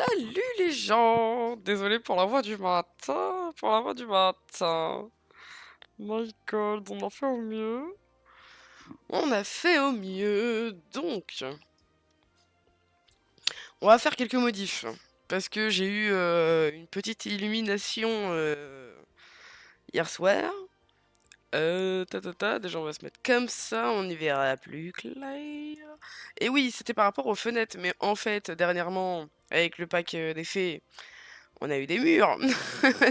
Salut les gens! Désolé pour la voix du matin, pour la voix du matin. Michael, on a fait au mieux. On a fait au mieux, donc on va faire quelques modifs. Parce que j'ai eu une petite illumination hier soir. Déjà on va se mettre comme ça, on y verra plus clair. Et oui, c'était par rapport aux fenêtres, mais en fait, dernièrement, avec le pack des fées, on a eu des murs,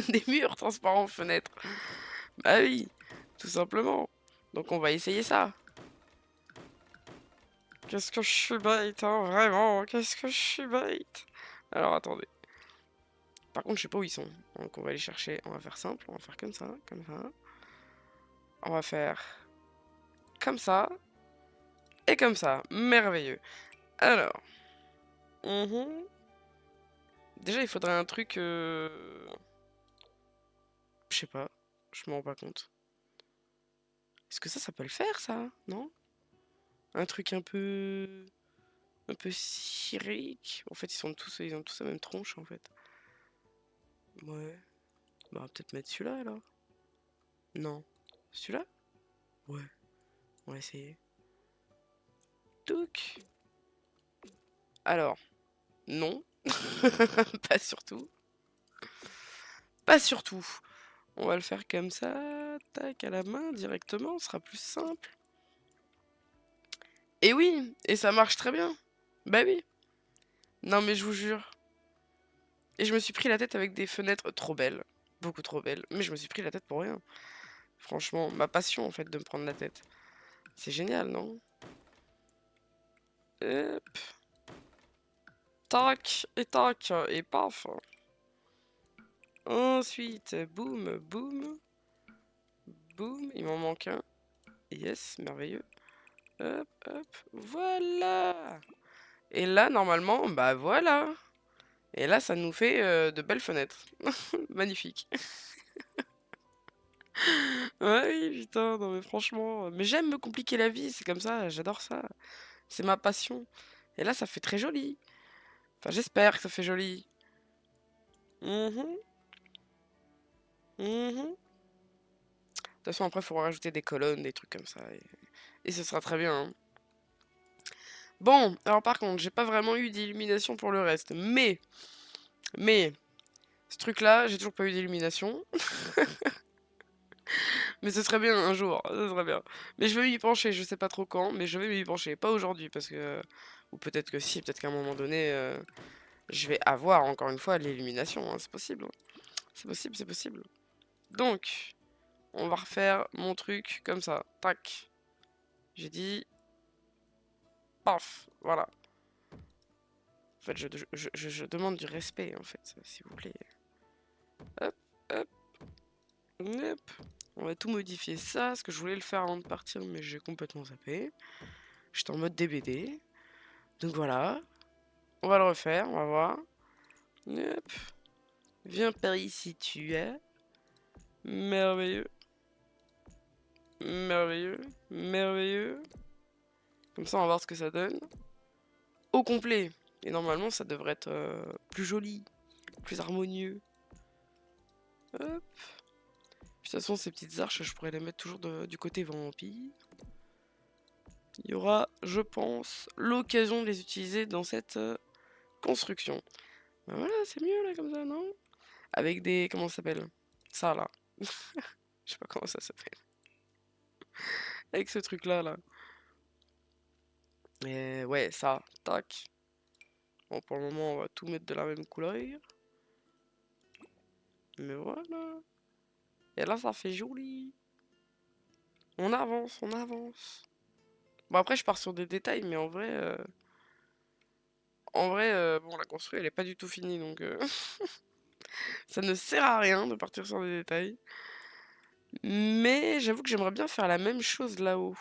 des murs transparents fenêtres. Bah oui, tout simplement. Donc on va essayer ça. Qu'est-ce que je suis bête, hein, vraiment, qu'est-ce que je suis bête. Alors attendez. Par contre, je sais pas où ils sont. Donc on va les chercher. On va faire simple, on va faire comme ça, comme ça. On va faire comme ça et comme ça. Merveilleux. Alors. Déjà, il faudrait un truc... Je sais pas. Je me rends pas compte. Est-ce que ça peut le faire, ça? Non? Un truc un peu... Un peu cyrique. En fait, ils ont tous la même tronche, en fait. Ouais. Bah, on va peut-être mettre celui-là, alors. Non. Celui-là? Ouais. On va essayer. Touc. Alors. Non. Pas surtout. Pas surtout. On va le faire comme ça. Tac, à la main, directement. Ce sera plus simple. Et oui. Et ça marche très bien. Bah oui. Non, mais je vous jure. Et je me suis pris la tête avec des fenêtres trop belles. Beaucoup trop belles. Mais je me suis pris la tête pour rien. Franchement, ma passion, en fait, de me prendre la tête. C'est génial, non? Hop. Tac, et paf. Ensuite, boum, boum, boum. Il m'en manque un. Yes, merveilleux. Hop, hop, voilà. Et là, normalement, bah voilà. Et là, ça nous fait de belles fenêtres. Magnifique. Ouais, oui, putain, non mais franchement. Mais j'aime me compliquer la vie, c'est comme ça, j'adore ça. C'est ma passion. Et là, ça fait très joli. Enfin, j'espère que ça fait joli. Mhm, mhm. De toute façon, après, il faudra rajouter des colonnes, des trucs comme ça. Et ce sera très bien, hein. Bon, alors par contre, j'ai pas vraiment eu d'illumination pour le reste. Mais, ce truc-là, j'ai toujours pas eu d'illumination. Mais ce serait bien un jour, ce serait bien. Mais je vais m'y pencher, je sais pas trop quand, mais je vais m'y pencher. Pas aujourd'hui, parce que... Ou peut-être que si, peut-être qu'à un moment donné, je vais avoir encore une fois l'illumination, hein, c'est possible, hein. C'est possible, c'est possible. Donc, on va refaire mon truc comme ça. Tac. J'ai dit... Paf, voilà. En fait, je demande du respect, en fait, s'il vous plaît. Hop, hop, hop. On va tout modifier ça, parce que je voulais le faire avant de partir, mais j'ai complètement zappé. J'étais en mode DBD. Donc voilà. On va le refaire, on va voir. Hop. Viens par ici, tu es. Merveilleux. Merveilleux. Merveilleux. Comme ça, on va voir ce que ça donne. Au complet. Et normalement, ça devrait être plus joli, plus harmonieux. Hop. De toute façon, ces petites arches, je pourrais les mettre toujours du côté vampire. Il y aura, je pense, l'occasion de les utiliser dans cette construction. Ben voilà, c'est mieux là, comme ça, non? Avec des... Comment ça s'appelle? Ça, là. Je sais pas comment ça s'appelle. Avec ce truc-là, là. Et ouais, ça. Tac. Bon, pour le moment, on va tout mettre de la même couleur. Mais voilà. Et là, ça fait joli. On avance, on avance. Bon, après, je pars sur des détails, mais en vrai... bon, la construire, elle est pas du tout finie, donc... ça ne sert à rien de partir sur des détails. Mais j'avoue que j'aimerais bien faire la même chose là-haut.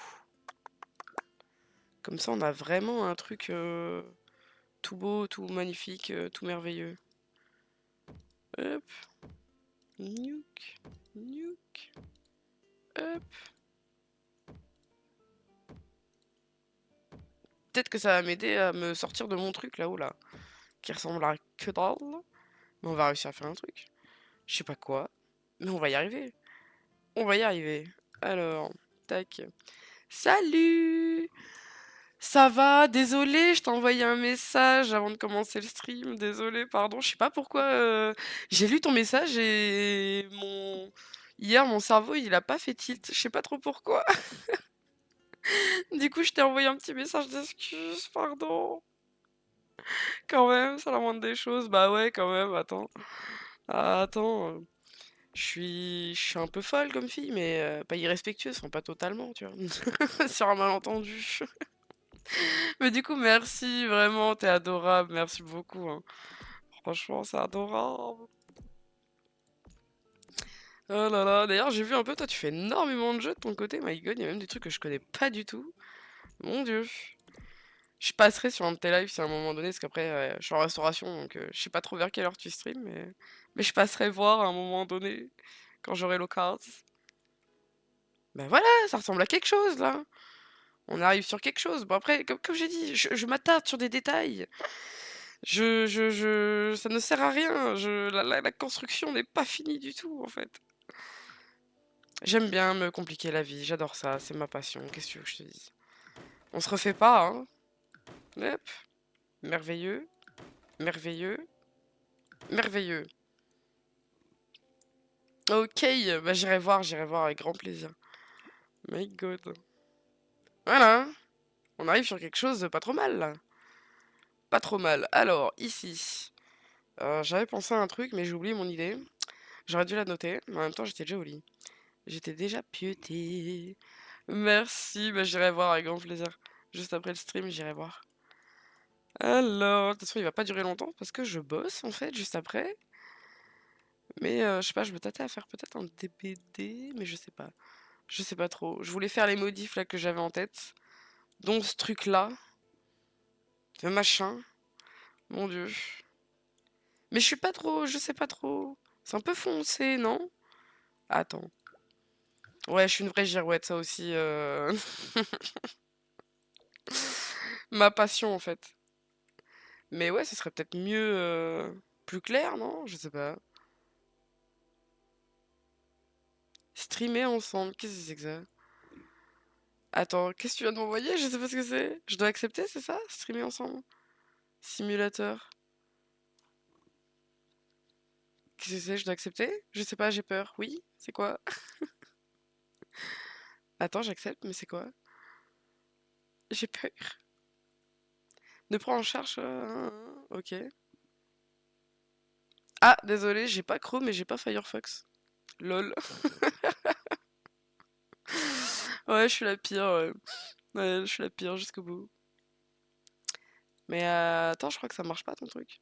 Comme ça, on a vraiment un truc tout beau, tout magnifique, tout merveilleux. Hop. Nuke. Nuke. Hop. Peut-être que ça va m'aider à me sortir de mon truc là-haut, là. Qui ressemble à que dalle. Mais on va réussir à faire un truc. Je sais pas quoi, mais on va y arriver. On va y arriver. Alors, tac. Salut! Ça va? Désolé, je t'ai envoyé un message avant de commencer le stream. Désolé, pardon. Je sais pas pourquoi. J'ai lu ton message et hier, mon cerveau, il a pas fait tilt. Je sais pas trop pourquoi. Du coup, je t'ai envoyé un petit message d'excuse, pardon. Quand même, c'est la moindre des choses. Bah ouais, quand même, attends. Ah, attends. Je suis un peu folle comme fille, mais pas irrespectueuse, enfin pas totalement, tu vois. Sur un malentendu. Mais du coup, merci, vraiment, t'es adorable, merci beaucoup, hein. Franchement, c'est adorable. Oh là là, d'ailleurs, j'ai vu un peu, toi, tu fais énormément de jeux de ton côté, my god, il y a même des trucs que je connais pas du tout. Mon dieu. Je passerai sur un de tes lives si à un moment donné, parce qu'après, je suis en restauration, donc je sais pas trop vers quelle heure tu stream, mais je passerai voir à un moment donné, quand j'aurai l'occasion. Ben voilà, ça ressemble à quelque chose, là. On arrive sur quelque chose. Bon après, comme j'ai dit, je m'attarde sur des détails. Ça ne sert à rien. La construction n'est pas finie du tout, en fait. J'aime bien me compliquer la vie. J'adore ça. C'est ma passion. Qu'est-ce que tu veux que je te dise? On se refait pas, hein. Hop. Merveilleux. Merveilleux. Merveilleux. Ok, bah j'irai voir avec grand plaisir. My god. Voilà. On arrive sur quelque chose de pas trop mal, là. Pas trop mal. Alors, ici. J'avais pensé à un truc, mais j'ai oublié mon idée. J'aurais dû la noter, mais en même temps, j'étais déjà au lit. J'étais déjà pieuté. Merci, bah j'irai voir avec grand plaisir. Juste après le stream, j'irai voir. Alors, de toute façon, il va pas durer longtemps parce que je bosse en fait juste après. Mais je sais pas, je me tâtais à faire peut-être un DBD, mais je sais pas. Je sais pas trop. Je voulais faire les modifs là que j'avais en tête, dont ce truc-là, ce machin. Mon dieu. Mais je suis pas trop, je sais pas trop. C'est un peu foncé, non? Attends. Ouais, je suis une vraie girouette, ça aussi. Ma passion en fait. Mais ouais, ce serait peut-être mieux, plus clair, non? Je sais pas. Streamer ensemble, qu'est-ce que c'est que ça? Attends, qu'est-ce que tu viens de m'envoyer? Je sais pas ce que c'est. Je dois accepter, c'est ça? Streamer ensemble? Simulateur. Qu'est-ce que c'est? Je dois accepter? Je sais pas, j'ai peur. Oui? C'est quoi? Attends, j'accepte, mais c'est quoi? J'ai peur. Ne prends en charge. Ok. Ah, désolé, j'ai pas Chrome et j'ai pas Firefox. Lol. Ouais, je suis la pire, ouais. Ouais, je suis la pire jusqu'au bout. Mais attends, je crois que ça marche pas ton truc.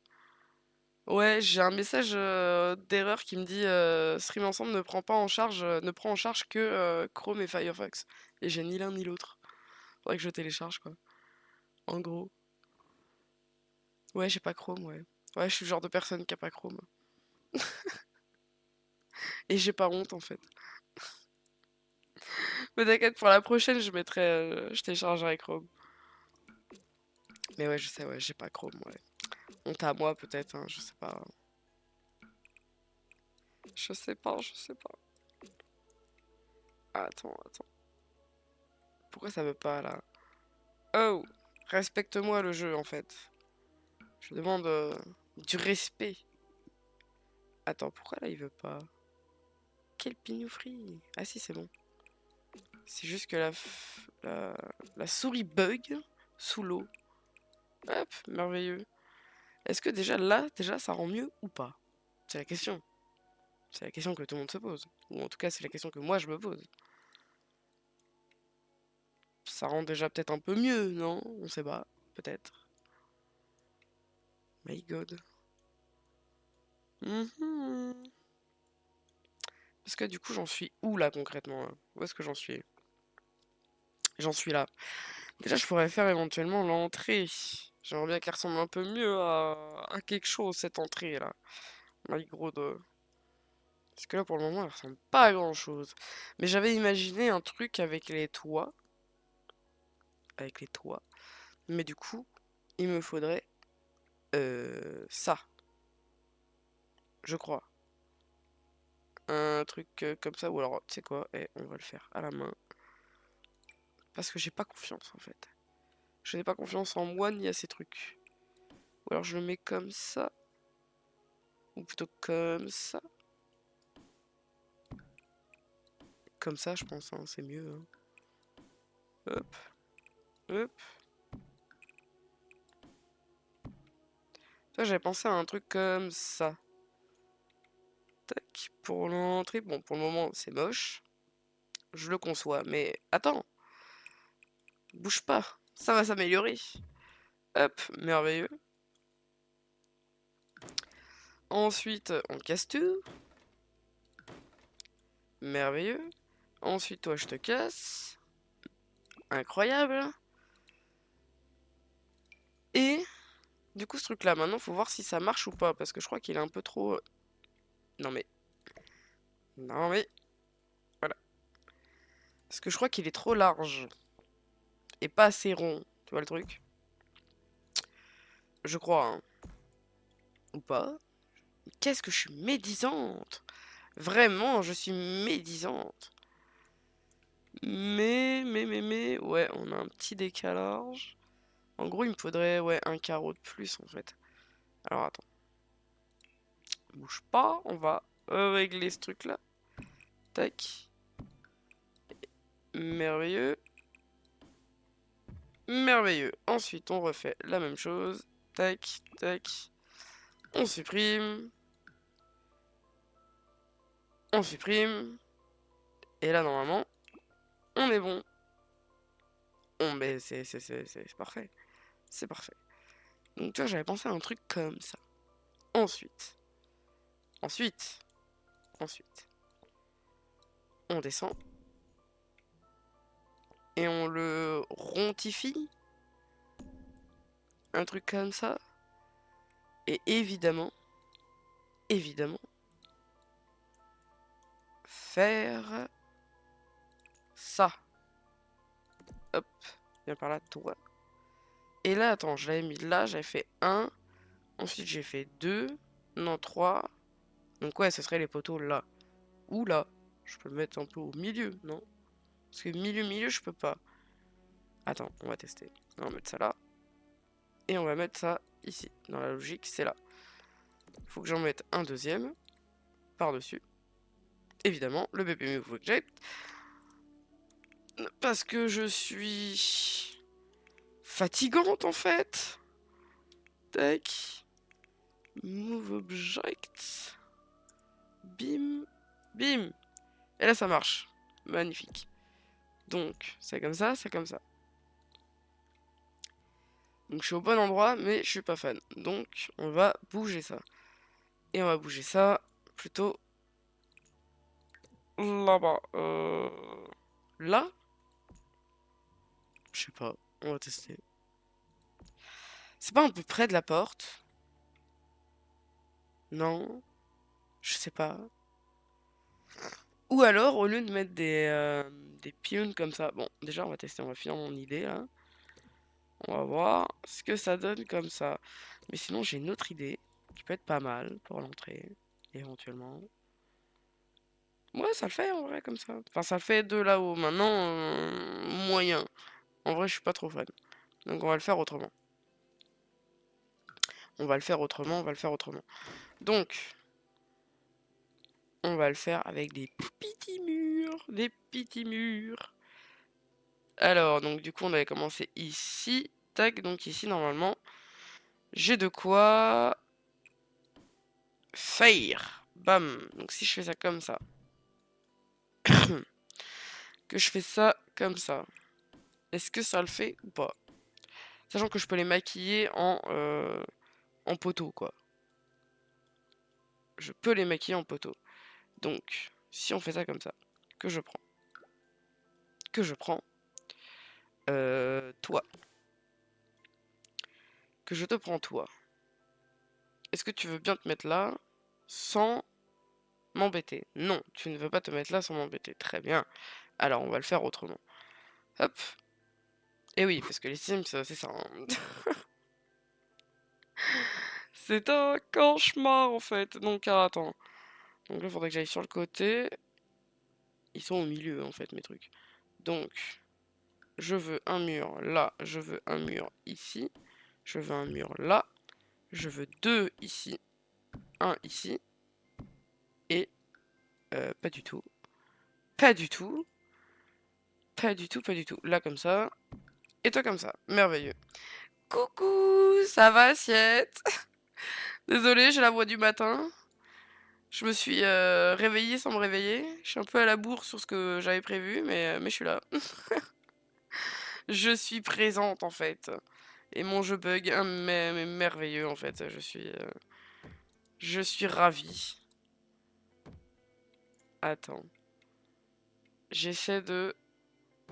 Ouais, j'ai un message d'erreur qui me dit Stream ensemble ne prend pas en charge, ne prend en charge que Chrome et Firefox. Et j'ai ni l'un ni l'autre. Faudrait que je télécharge quoi. En gros. Ouais, j'ai pas Chrome, ouais. Ouais, je suis le genre de personne qui a pas Chrome. Et j'ai pas honte en fait. Mais t'inquiète, pour la prochaine, je téléchargerai Chrome. Mais ouais, je sais, ouais, j'ai pas Chrome, ouais. Honte à moi peut-être, hein, je sais pas. Je sais pas, je sais pas. Attends, attends. Pourquoi ça veut pas là? Oh! Respecte-moi le jeu en fait. Je demande du respect. Attends, pourquoi là il veut pas? Quelle pignoufrie! Ah si, c'est bon. C'est juste que la souris bug sous l'eau. Hop, merveilleux. Est-ce que déjà là, déjà ça rend mieux ou pas? C'est la question. C'est la question que tout le monde se pose. Ou en tout cas, c'est la question que moi je me pose. Ça rend déjà peut-être un peu mieux, non? On sait pas. Peut-être. My god. Mhm. Parce que du coup, j'en suis où là concrètement là? Où est-ce que j'en suis? J'en suis là. Déjà, je pourrais faire éventuellement l'entrée. J'aimerais bien qu'elle ressemble un peu mieux à quelque chose, cette entrée là. My god. Parce que là, pour le moment, elle ressemble pas à grand chose. Mais j'avais imaginé un truc avec les toits. Avec les toits. Mais du coup, il me faudrait ça. Je crois. Un truc comme ça, ou alors, tu sais quoi, on va le faire à la main. Parce que j'ai pas confiance, en fait. Je n'ai pas confiance en moi ni à ces trucs. Ou alors je le mets comme ça. Ou plutôt comme ça. Comme ça, je pense, hein, c'est mieux. Hein. Hop. Hop. Ça, j'avais pensé à un truc comme ça. Tac. Pour l'entrée, bon, pour le moment, c'est moche. Je le conçois, mais attends. Bouge pas. Ça va s'améliorer. Hop, merveilleux. Ensuite, on casse tout. Merveilleux. Ensuite, toi, je te casse. Incroyable. Et du coup, ce truc-là, maintenant, faut voir si ça marche ou pas. Parce que je crois qu'il est un peu trop... Non mais... Non mais... Voilà. Parce que je crois qu'il est trop large. Et pas assez rond. Tu vois le truc? Je crois, hein. Ou pas? Qu'est-ce que je suis médisante! Vraiment, je suis médisante. Mais... Ouais, on a un petit décalage. En gros, il me faudrait, ouais, un carreau de plus, en fait. Alors, attends. Bouge pas, on va régler ce truc-là. Tac. Merveilleux. Merveilleux. Ensuite, on refait la même chose. Tac, tac. On supprime. On supprime. Et là, normalement, on est bon. Mais c'est parfait. C'est parfait. Donc, tu vois, j'avais pensé à un truc comme ça. Ensuite. Ensuite. Ensuite. On descend. Et on le rontifie. Un truc comme ça. Et évidemment. Évidemment. Faire ça. Hop. Viens par là, toi. Et là, attends, je l'avais mis là, j'avais fait 1. Ensuite, j'ai fait 2. Non, 3. Donc ouais, ce serait les poteaux là. Ou là. Je peux le mettre un peu au milieu, non? Parce que milieu, je peux pas. Attends, on va tester. On va mettre ça là. Et on va mettre ça ici. Dans la logique, c'est là. Faut que j'en mette un deuxième. Par-dessus. Évidemment, le bébé Move Object. Parce que je suis... fatigante, en fait. Tac. Move Object. Bim. Bim. Et là, ça marche. Magnifique. Donc, c'est comme ça, c'est comme ça. Donc, je suis au bon endroit, mais je suis pas fan. Donc, on va bouger ça. Et on va bouger ça plutôt là-bas. Là? Je sais pas. On va tester. C'est pas un peu près de la porte? Non? Je sais pas. Ou alors, au lieu de mettre des piones comme ça. Bon, déjà, on va tester. On va finir mon idée, là. On va voir ce que ça donne comme ça. Mais sinon, j'ai une autre idée qui peut être pas mal pour l'entrée, éventuellement. Ouais, ça le fait en vrai comme ça. Enfin, ça le fait de là-haut. Maintenant, moyen. En vrai, je suis pas trop fan. Donc, on va le faire autrement. On va le faire autrement, on va le faire autrement. Donc, on va le faire avec des petits murs. Des petits murs. Alors, donc, du coup, on avait commencé ici. Tac, donc ici, normalement, j'ai de quoi faire. Bam. Donc, si je fais ça comme ça. Que je fais ça comme ça. Est-ce que ça le fait ou pas? Sachant que je peux les maquiller en poteau, quoi. Je peux les maquiller en poteau. Donc, si on fait ça comme ça, que je prends. Que je prends. Toi. Que je te prends, toi. Est-ce que tu veux bien te mettre là sans m'embêter? Non, tu ne veux pas te mettre là sans m'embêter. Très bien. Alors, on va le faire autrement. Hop. Et oui, parce que les Sims, c'est ça. Hein. C'est un cauchemar en fait. Donc attends. Donc là, il faudrait que j'aille sur le côté. Ils sont au milieu en fait mes trucs. Donc, je veux un mur là, je veux un mur ici, je veux un mur là, je veux deux ici, un ici, et pas du tout, pas du tout, pas du tout, pas du tout. Là comme ça, et toi comme ça. Merveilleux. Coucou, ça va assiette? Désolée, j'ai la voix du matin. Je me suis réveillée sans me réveiller. Je suis un peu à la bourre sur ce que j'avais prévu, mais je suis là. Je suis présente en fait. Et mon jeu bug, mais merveilleux en fait. Je suis ravie. Attends. J'essaie de...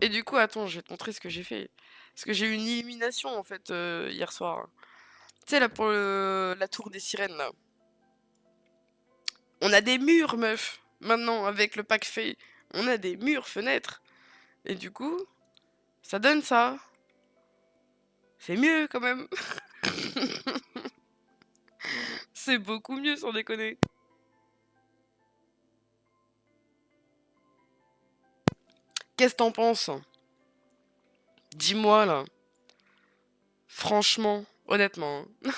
Et du coup, attends, je vais te montrer ce que j'ai fait. Parce que j'ai eu une illumination en fait hier soir. Tu sais là pour la tour des sirènes là. On a des murs meuf. Maintenant avec le pack fait. On a des murs, fenêtres. Et du coup, ça donne ça. C'est mieux quand même. C'est beaucoup mieux sans déconner. Qu'est-ce que t'en penses? Dis-moi là. Franchement, honnêtement. Hein.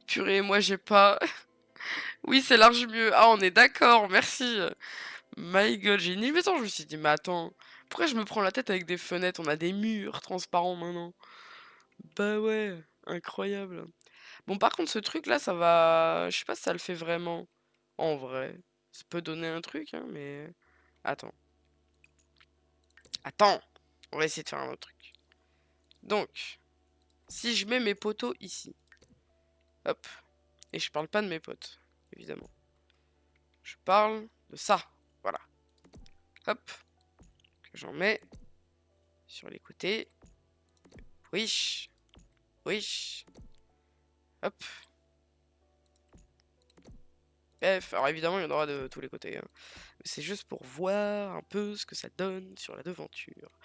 Purée, moi j'ai pas. Oui, c'est large mieux. Ah, on est d'accord, merci. My god, j'ai une illumination. Je me suis dit, mais attends, pourquoi je me prends la tête avec des fenêtres? On a des murs transparents maintenant. Bah ouais, incroyable. Bon, par contre, ce truc là, ça va. Je sais pas si ça le fait vraiment. En vrai. Ça peut donner un truc, hein, mais. Attends. Attends! On va essayer de faire un autre truc. Donc, si je mets mes poteaux ici, hop, et je parle pas de mes potes, évidemment. Je parle de ça. Voilà. Hop, que j'en mets sur les côtés. Wish. Wish. Hop. Bref, alors évidemment, il y en aura de tous les côtés. Hein. C'est juste pour voir un peu ce que ça donne sur la devanture.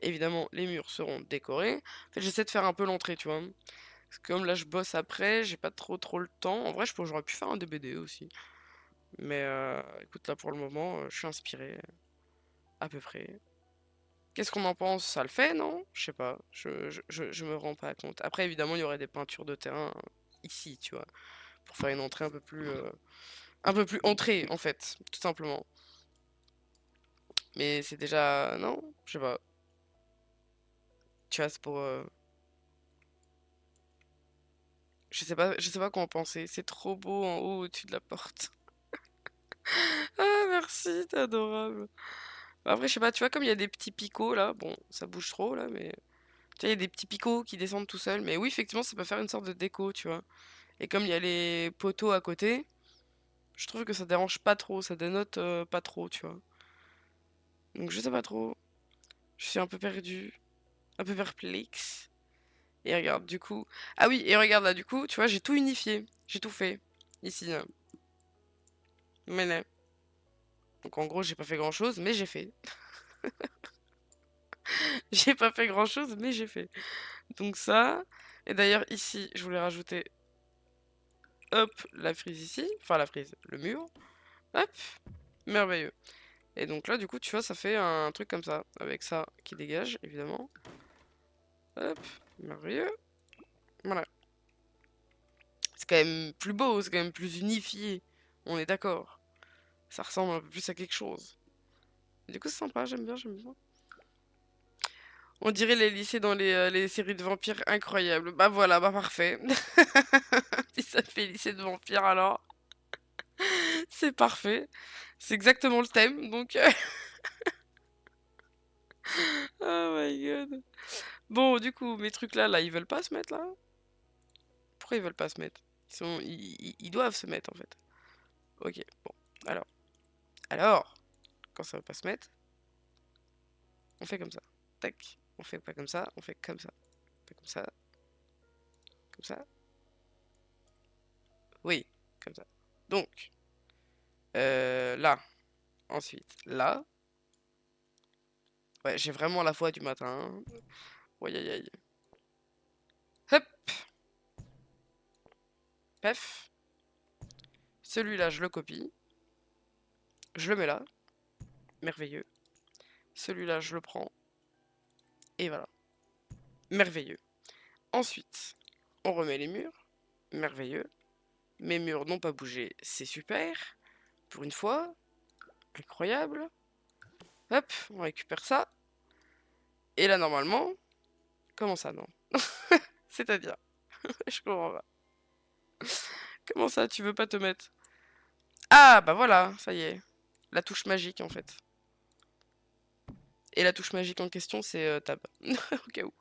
Évidemment, les murs seront décorés. En fait, j'essaie de faire un peu l'entrée, tu vois. Parce que comme là, je bosse après, j'ai pas trop le temps. En vrai, j'aurais pu faire un DBD aussi. Mais écoute, là, pour le moment, je suis inspiré. À peu près. Qu'est-ce qu'on en pense? Ça le fait, non? Je sais pas. Je me rends pas compte. Après, évidemment, il y aurait des peintures de terrain ici, tu vois. Pour faire une entrée un peu plus entrée, en fait. Tout simplement. Mais c'est déjà... Non? Je sais pas. Tu vois, c'est pour... je sais pas quoi en penser. C'est trop beau en haut, au-dessus de la porte. Ah, merci, t'es adorable. Après, je sais pas, tu vois, comme il y a des petits picots, là. Bon, ça bouge trop, là, mais... Tu vois, il y a des petits picots qui descendent tout seuls. Mais oui, effectivement, ça peut faire une sorte de déco, tu vois. Et comme il y a les poteaux à côté, je trouve que ça dérange pas trop, ça dénote pas trop, tu vois. Donc je sais pas trop, je suis un peu perdu, un peu perplexe. Et regarde, du coup... Ah oui, et regarde là, du coup, tu vois, j'ai tout unifié, j'ai tout fait. Ici, mais là. Donc en gros, j'ai pas fait grand-chose, mais j'ai fait. J'ai pas fait grand-chose, mais j'ai fait. Donc ça... Et d'ailleurs, ici, je voulais rajouter... Hop, la frise ici. Enfin, la frise, le mur. Hop, merveilleux. Et donc là, du coup, tu vois, ça fait un truc comme ça. Avec ça qui dégage, évidemment. Hop, merveilleux. Voilà. C'est quand même plus beau, c'est quand même plus unifié. On est d'accord. Ça ressemble un peu plus à quelque chose. Du coup, c'est sympa, j'aime bien, j'aime bien. On dirait les lycées dans les séries de vampires incroyables. Bah voilà, bah parfait. Si ça fait lycée de vampires alors, c'est parfait. C'est exactement le thème, donc... Oh my god. Bon, du coup, mes trucs là, ils veulent pas se mettre là? Pourquoi ils veulent pas se mettre? Ils doivent se mettre en fait. Ok, bon. Alors. Alors, quand ça veut pas se mettre, on fait comme ça. Tac. On fait pas comme ça, on fait comme ça. On fait comme ça. Comme ça. Oui, comme ça. Donc, là. Ensuite, là. Ouais, j'ai vraiment la foi du matin. Hein. Aïe aïe aïe. Hop. Pef. Celui-là, je le copie. Je le mets là. Merveilleux. Celui-là, je le prends. Et voilà. Merveilleux. Ensuite, on remet les murs. Merveilleux. Mes murs n'ont pas bougé. C'est super. Pour une fois. Incroyable. Hop, on récupère ça. Et là, normalement... Comment ça, non? C'est-à-dire... Je comprends pas. Comment ça, tu veux pas te mettre? Ah, bah voilà, ça y est. La touche magique, en fait. Et la touche magique en question, c'est tab. Au cas où.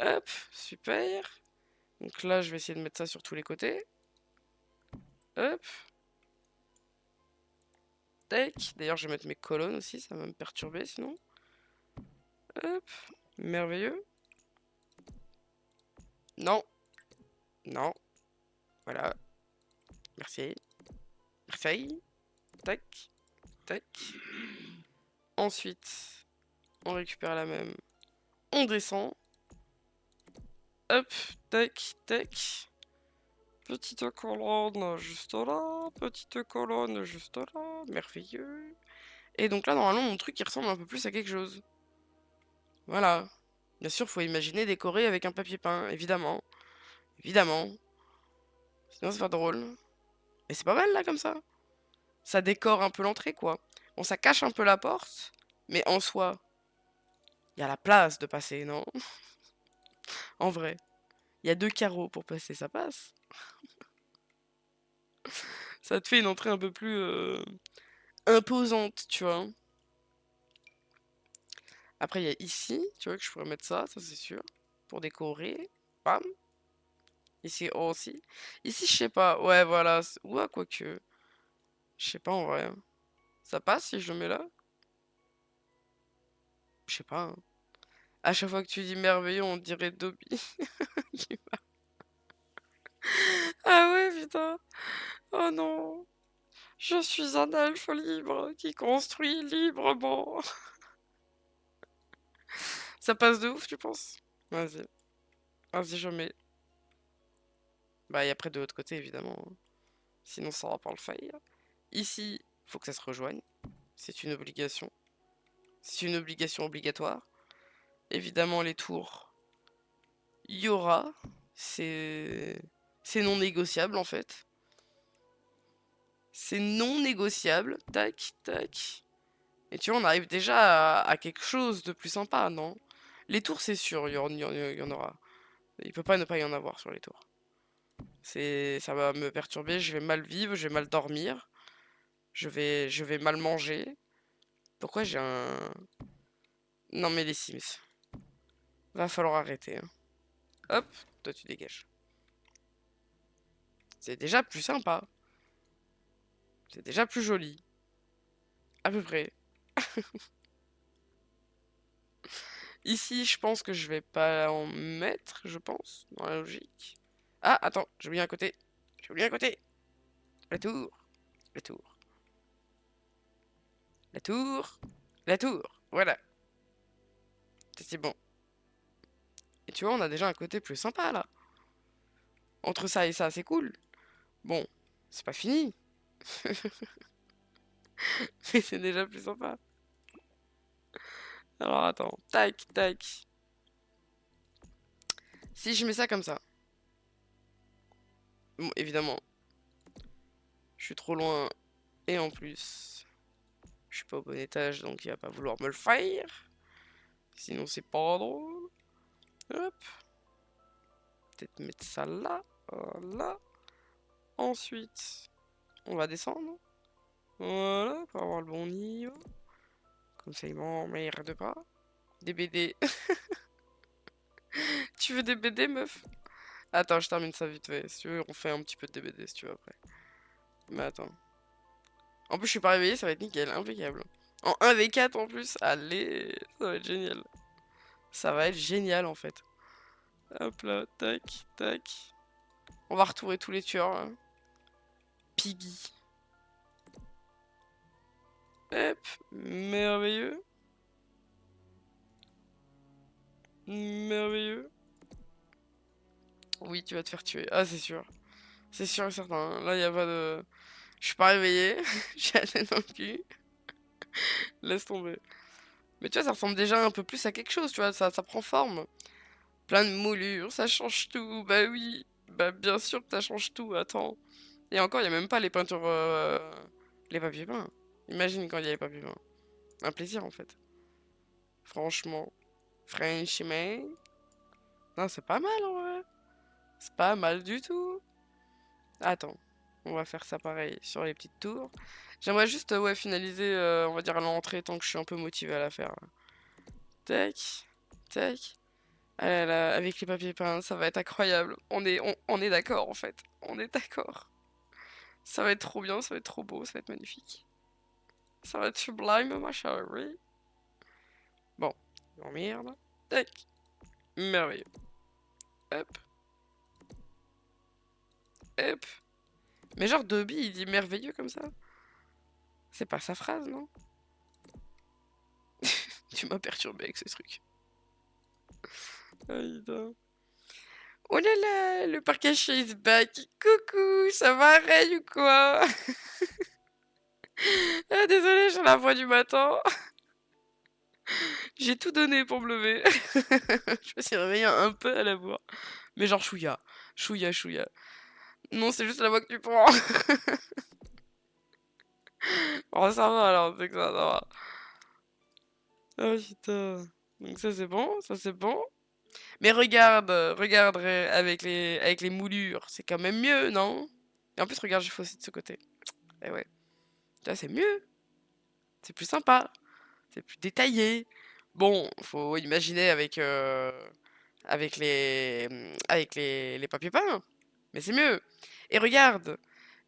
Hop, super. Donc là, je vais essayer de mettre ça sur tous les côtés. Hop. Tac. D'ailleurs, je vais mettre mes colonnes aussi, ça va me perturber sinon. Hop. Merveilleux. Non. Non. Voilà. Merci. Merci. Tac. Tac. Ensuite, on récupère la même. On descend. Hop. Tac. Tac. Petite colonne juste là. Petite colonne juste là. Merveilleux. Et donc là, normalement, mon truc, il ressemble un peu plus à quelque chose. Voilà. Bien sûr, faut imaginer décorer avec un papier peint, évidemment. Évidemment. Sinon, c'est pas drôle. Mais c'est pas mal, là, comme ça. Ça décore un peu l'entrée, quoi. Bon, ça cache un peu la porte, mais en soi, il y a la place de passer, non? En vrai. Il y a 2 carreaux pour passer, ça passe. Ça te fait une entrée un peu plus imposante, tu vois. Après, il y a ici, tu vois, que je pourrais mettre ça c'est sûr. Pour décorer. Bam. Ici aussi. Ici, je sais pas. Ouais, voilà. Ouais, quoique. Je sais pas en vrai. Ça passe si je le mets là? Je sais pas, hein. À chaque fois que tu dis merveilleux, on dirait Dobby. Ah ouais, putain. Oh non. Je suis un elfe libre qui construit librement. Ça passe de ouf, tu penses? Vas-y. Vas-y, je mets. Bah, et après de l'autre côté, évidemment. Sinon, ça va pas le faire. Ici, faut que ça se rejoigne. C'est une obligation. C'est une obligation obligatoire. Évidemment, les tours. Il y aura. C'est... C'est non négociable, en fait. C'est non négociable. Tac, tac. Et tu vois, on arrive déjà à quelque chose de plus sympa, non? Les tours, c'est sûr, il y en aura. Il peut pas ne pas y en avoir sur les tours. Ça va me perturber, je vais mal vivre, je vais mal dormir, je vais mal manger. Pourquoi j'ai un... Non mais les Sims, va falloir arrêter, hein. Hop, toi tu dégages. C'est déjà plus sympa. C'est déjà plus joli. À peu près. Ici, je pense que je vais pas en mettre, je pense, dans la logique. Ah, attends, j'ai oublié un côté. J'ai oublié un côté. La tour. La tour. La tour. La tour. Voilà. C'est bon. Et tu vois, on a déjà un côté plus sympa, là. Entre ça et ça, c'est cool. Bon, c'est pas fini. Mais c'est déjà plus sympa. Alors, attends. Tac, tac. Si je mets ça comme ça. Bon, évidemment, je suis trop loin. Et en plus, je suis pas au bon étage, donc il va pas vouloir me le faire. Sinon, c'est pas drôle. Hop. Peut-être mettre ça là. Voilà. Ensuite, on va descendre. Voilà, pour avoir le bon niveau. Comme ça, il m'emmerde pas. Des BD. Tu veux des BD, meuf? Attends, je termine ça vite fait. Si tu veux, on fait un petit peu de DBD si tu veux après. Mais attends. En plus, je suis pas réveillé, ça va être nickel, impeccable. En 1v4 en plus, allez, ça va être génial. Ça va être génial en fait. Hop là, tac, tac. On va retrouver tous les tueurs là. Piggy. Hop, merveilleux. Merveilleux. Oui, tu vas te faire tuer. Ah, c'est sûr. C'est sûr et certain. Là, y a pas de... Je suis pas réveillée. J'ai la tête dans le cul. Laisse tomber. Mais tu vois, ça ressemble déjà un peu plus à quelque chose, tu vois. Ça prend forme. Plein de moulures, ça change tout. Bah oui. Bah bien sûr que ça change tout. Attends. Et encore, y a même pas les peintures... Les papiers peints. Imagine quand il y a les papiers peints. Un plaisir, en fait. Franchement. Franchement. Non, c'est pas mal, en vrai. C'est pas mal du tout. Attends, on va faire ça pareil sur les petites tours. J'aimerais juste ouais, finaliser, on va dire, l'entrée tant que je suis un peu motivé à la faire. Tac, tac. Ah là là, avec les papiers peints, ça va être incroyable. On est d'accord en fait. On est d'accord. Ça va être trop bien, ça va être trop beau, ça va être magnifique. Ça va être sublime, ma chérie. Bon, oh merde. Tac, merveilleux. Hop, hop. Mais genre Dobby, il dit merveilleux comme ça. C'est pas sa phrase, non? Tu m'as perturbé avec ce truc. Aïe, non. Oh là là, le parc à chiens is back. Coucou, ça va, Ray ou quoi? Ah, désolée, j'ai la voix du matin. J'ai tout donné pour me lever. Je me suis réveillée un peu à la voix. Mais genre chouïa. Chouïa, chouïa. Non, c'est juste la voix que tu prends. Bon, ça va alors, c'est que ça va. Oh putain. Donc ça c'est bon, ça c'est bon. Mais regarde, regarde avec les moulures, c'est quand même mieux, non? Et en plus, regarde, je fais aussi de ce côté. Eh ouais. Là, c'est mieux. C'est plus sympa. C'est plus détaillé. Bon, faut imaginer avec les papiers peints. Mais c'est mieux. Et regarde,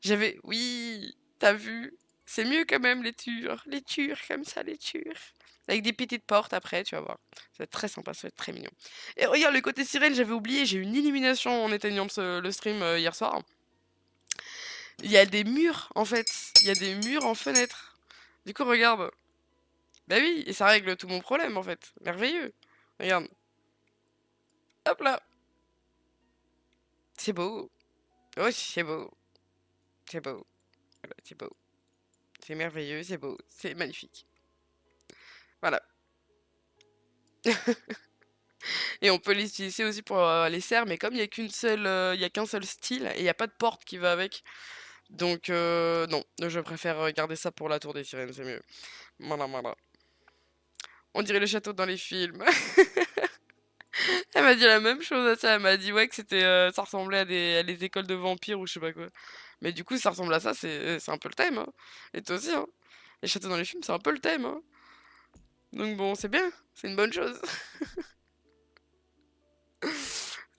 j'avais... Oui, t'as vu? C'est mieux quand même les tures. Les tures, comme ça, les tures. Avec des petites portes après, tu vas voir. Ça va être très sympa, ça va être très mignon. Et regarde, le côté sirène, j'avais oublié, j'ai eu une illumination en éteignant le stream hier soir. Il y a des murs, en fait. Il y a des murs en fenêtre. Du coup, regarde. Bah oui, et ça règle tout mon problème, en fait. Merveilleux. Regarde. Hop là. C'est beau. Oui, c'est beau. C'est beau. Voilà, c'est beau. C'est merveilleux, c'est beau. C'est magnifique. Voilà. Et on peut l'utiliser aussi pour les serres, mais comme il y a il y a qu'un seul style et il n'y a pas de porte qui va avec, donc non, je préfère garder ça pour la tour des sirènes, c'est mieux. Voilà, voilà. On dirait le château dans les films. Elle m'a dit la même chose à ça. Elle m'a dit ouais que c'était, ça ressemblait à des écoles de vampires ou je sais pas quoi. Mais du coup, ça ressemble à ça, c'est un peu le thème, hein. Et toi aussi, hein. Les châteaux dans les films, c'est un peu le thème, hein. Donc bon, c'est bien, c'est une bonne chose.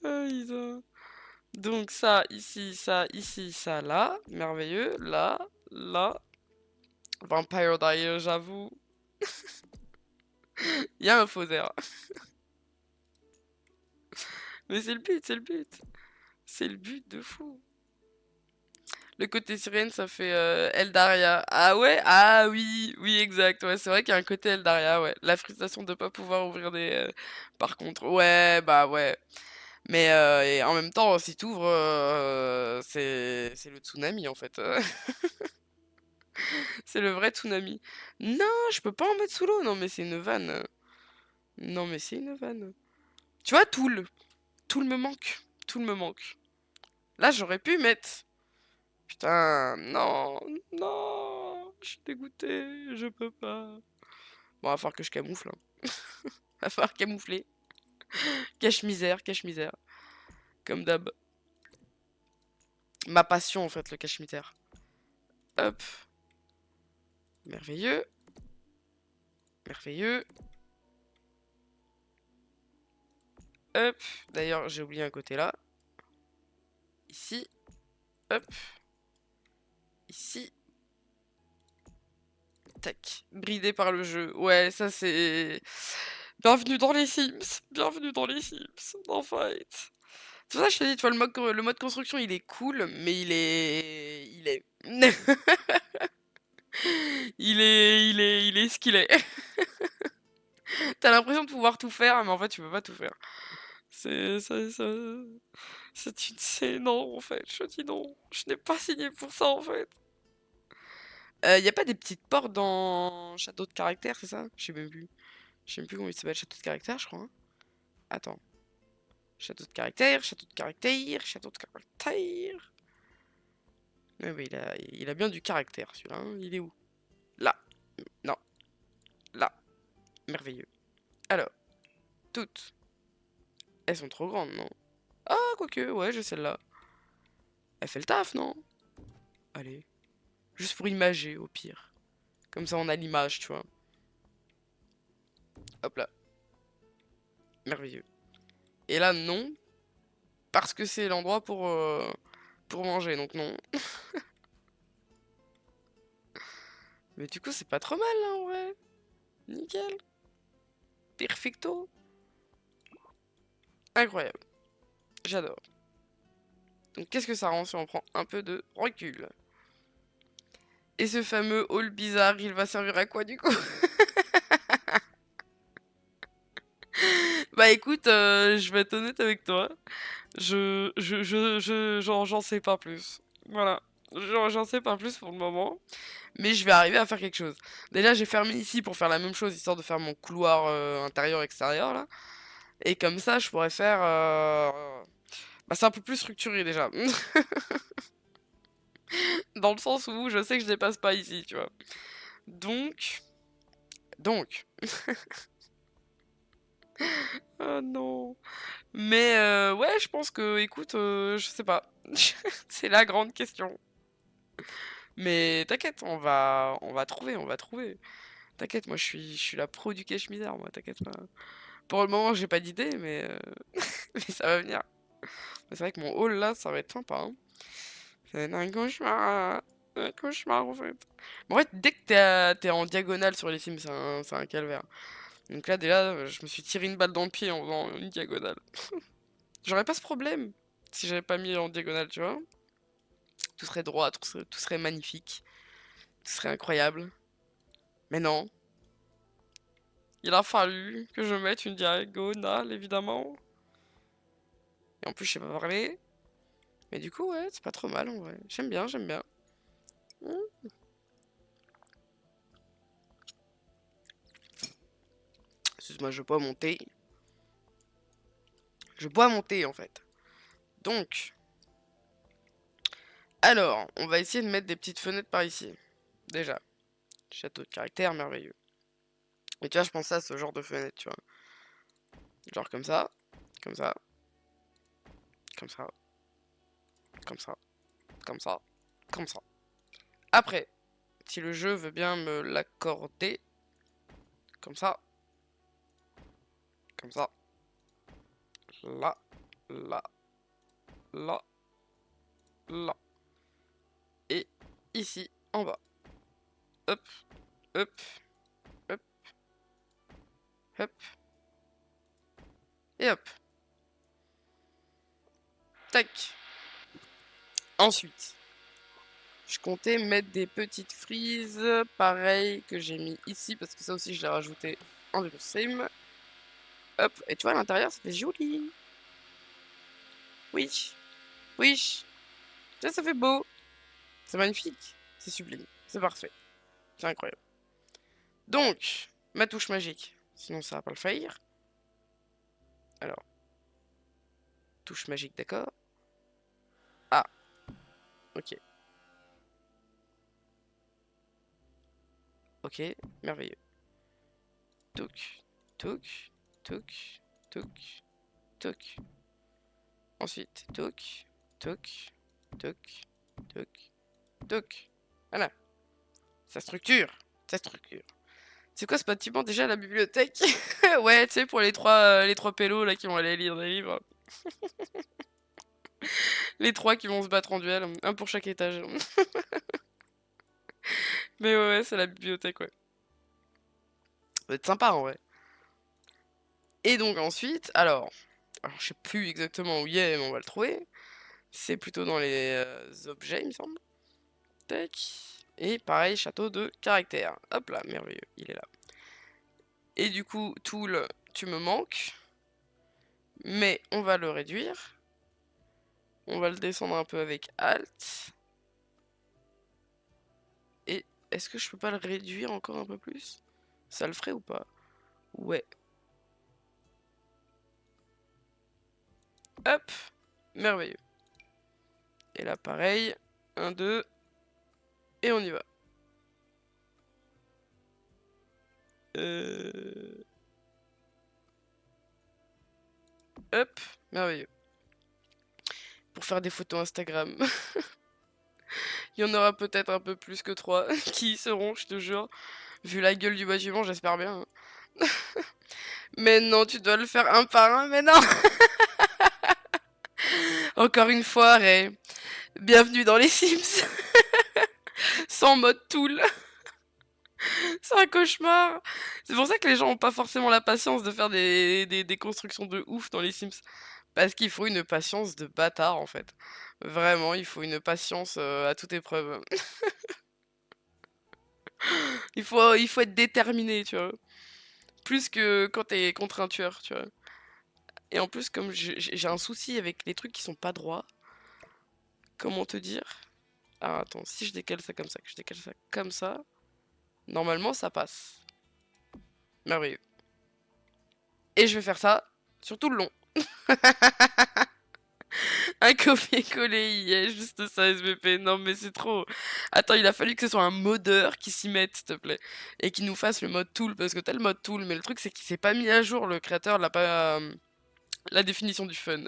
Ah, Isa. Donc ça, ici, ça, là. Merveilleux. Là, là. Vampire Diaries, j'avoue. Il y a un faux air. Mais c'est le but, c'est le but. C'est le but de fou. Le côté sirène, ça fait Eldaria. Ah ouais? Ah oui, oui, exact. Ouais, c'est vrai qu'il y a un côté Eldaria, ouais. La frustration de pas pouvoir ouvrir des... Par contre, ouais, bah ouais. Mais et en même temps, si t'ouvres, c'est le tsunami, en fait. C'est le vrai tsunami. Non, je peux pas en mettre sous l'eau. Non, mais c'est une vanne. Non, mais c'est une vanne. Tu vois, Toul. Toul me manque. Toul me manque. Là, j'aurais pu mettre. Putain, non, non, je suis dégoûté, je peux pas. Bon, va falloir que je camoufle, hein. Va falloir camoufler. Cache-misère, cache-misère. Comme d'hab. Ma passion, en fait, le cache-misère. Hop. Merveilleux. Merveilleux. Hop. D'ailleurs, j'ai oublié un côté là. Ici. Hop. Ici. Tac. Bridé par le jeu. Ouais, ça c'est... Bienvenue dans les Sims. Bienvenue dans les Sims. En fait. C'est pour ça que je te dis, tu vois, le mode construction, il est cool, mais il est... il est ce qu'il est. T'as l'impression de pouvoir tout faire, mais en fait, tu peux pas tout faire. C'est non, en fait. Je dis non. Je n'ai pas signé pour ça, en fait. Y a pas des petites portes dans Château de Caractère, c'est ça? Je sais même plus. Je sais même plus comment il s'appelle, Château de Caractère, je crois. Hein. Attends. Château de Caractère, Château de Caractère, Château de Caractère. Ouais, mais il a bien du caractère, celui-là. Hein. Il est où? Là. Non. Là. Merveilleux. Alors. Toutes. Elles sont trop grandes, non? Ah, quoique, ouais, j'ai celle-là. Elle fait le taf, non? Allez. Juste pour imager, au pire. Comme ça, on a l'image, tu vois. Hop là. Merveilleux. Et là, non. Parce que c'est l'endroit pour manger, donc non. Mais du coup, c'est pas trop mal, là, en vrai. Nickel. Perfecto. Incroyable. J'adore. Donc, qu'est-ce que ça rend si on prend un peu de recul? Et ce fameux hall bizarre, il va servir à quoi, du coup? Bah écoute, je vais être honnête avec toi. J'en sais pas plus. Voilà. J'en sais pas plus pour le moment. Mais je vais arriver à faire quelque chose. Déjà, j'ai fermé ici pour faire la même chose, histoire de faire mon couloir intérieur-extérieur, là. Et comme ça, je pourrais faire... Bah, c'est un peu plus structuré, déjà. Dans le sens où je sais que je dépasse pas ici, tu vois. Donc... Donc... Oh non... Mais ouais, je pense que, écoute, je sais pas. C'est la grande question. Mais t'inquiète, on va trouver, on va trouver. T'inquiète, moi je suis la pro du cache-misère, moi, t'inquiète pas. Pour le moment, j'ai pas d'idée, mais ça va venir. Mais c'est vrai que mon hall là, ça va être sympa. Hein. Ça va être un cauchemar. Un cauchemar en fait. Mais en fait, dès que t'es en diagonale sur les Sims, c'est un calvaire. Donc là, déjà, je me suis tiré une balle dans le pied en faisant une diagonale. J'aurais pas ce problème si j'avais pas mis en diagonale, tu vois. Tout serait droit, tout serait magnifique, tout serait incroyable. Mais non, il a fallu que je mette une diagonale, évidemment. Et en plus, je sais pas parler. Mais du coup, ouais, c'est pas trop mal en vrai. J'aime bien, j'aime bien. Excuse-moi, je bois mon thé. Je bois mon thé en fait. Donc, alors, on va essayer de mettre des petites fenêtres par ici. Déjà, château de caractère merveilleux. Et tu vois, je pensais à ce genre de fenêtre, tu vois. Genre comme ça, comme ça, comme ça, comme ça, comme ça, comme ça. Après, si le jeu veut bien me l'accorder, comme ça, comme ça, là, là, là, là, et ici, en bas. Hop, hop, hop, hop, et hop. Tac. Ensuite, je comptais mettre des petites frises, pareil que j'ai mis ici, parce que ça aussi je l'ai rajouté en début de stream. Hop, et tu vois à l'intérieur, ça fait joli. Oui, oui, ça fait beau. C'est magnifique, c'est sublime, c'est parfait, c'est incroyable. Donc, ma touche magique, sinon ça va pas le faire. Alors, touche magique, d'accord. Ah, ok. Ok, merveilleux. Toc, toc, toc, toc, toc. Ensuite, toc, toc, toc, toc, toc. Voilà, ça structure, ça structure. C'est quoi ce bâtiment déjà, la bibliothèque? Ouais, tu sais, pour les trois pélos là qui vont aller lire des livres. Les trois qui vont se battre en duel, un pour chaque étage. Mais ouais, c'est la bibliothèque, ouais. Ça va être sympa en vrai. Et donc ensuite, alors je sais plus exactement où il est, mais on va le trouver. C'est plutôt dans les objets, il me semble. Tac. Et pareil, château de caractère. Hop là, merveilleux, il est là. Et du coup, Tool, tu me manques. Mais on va le réduire. On va le descendre un peu avec Alt. Et est-ce que je peux pas le réduire encore un peu plus? Ça le ferait ou pas? Ouais. Hop, merveilleux. Et là pareil, 1, 2, et on y va. Hop, merveilleux. Pour faire des photos Instagram. Il y en aura peut-être un peu plus que 3 qui y seront, je te jure. Vu la gueule du bâtiment, j'espère bien. Mais non, tu dois le faire un par un, mais non. Encore une fois, Ray. Bienvenue dans les Sims. Sans mode tool. C'est un cauchemar. C'est pour ça que les gens ont pas forcément la patience de faire des constructions de ouf dans les Sims. Parce qu'il faut une patience de bâtard, en fait. Vraiment, il faut une patience à toute épreuve. Il faut être déterminé, tu vois. Plus que quand t'es contre un tueur, tu vois. Et en plus, comme j'ai un souci avec les trucs qui sont pas droits, comment te dire? Ah, attends, si je décale ça comme ça, que je décale ça comme ça, normalement ça passe. Merveilleux. Et je vais faire ça sur tout le long. Un copier-coller, il y a juste ça, SVP. Non, mais c'est trop. Attends, il a fallu que ce soit un modeur qui s'y mette, s'il te plaît. Et qui nous fasse le mode tool, parce que t'as le mode tool, mais le truc, c'est qu'il s'est pas mis à jour, le créateur l'a pas. La définition du fun.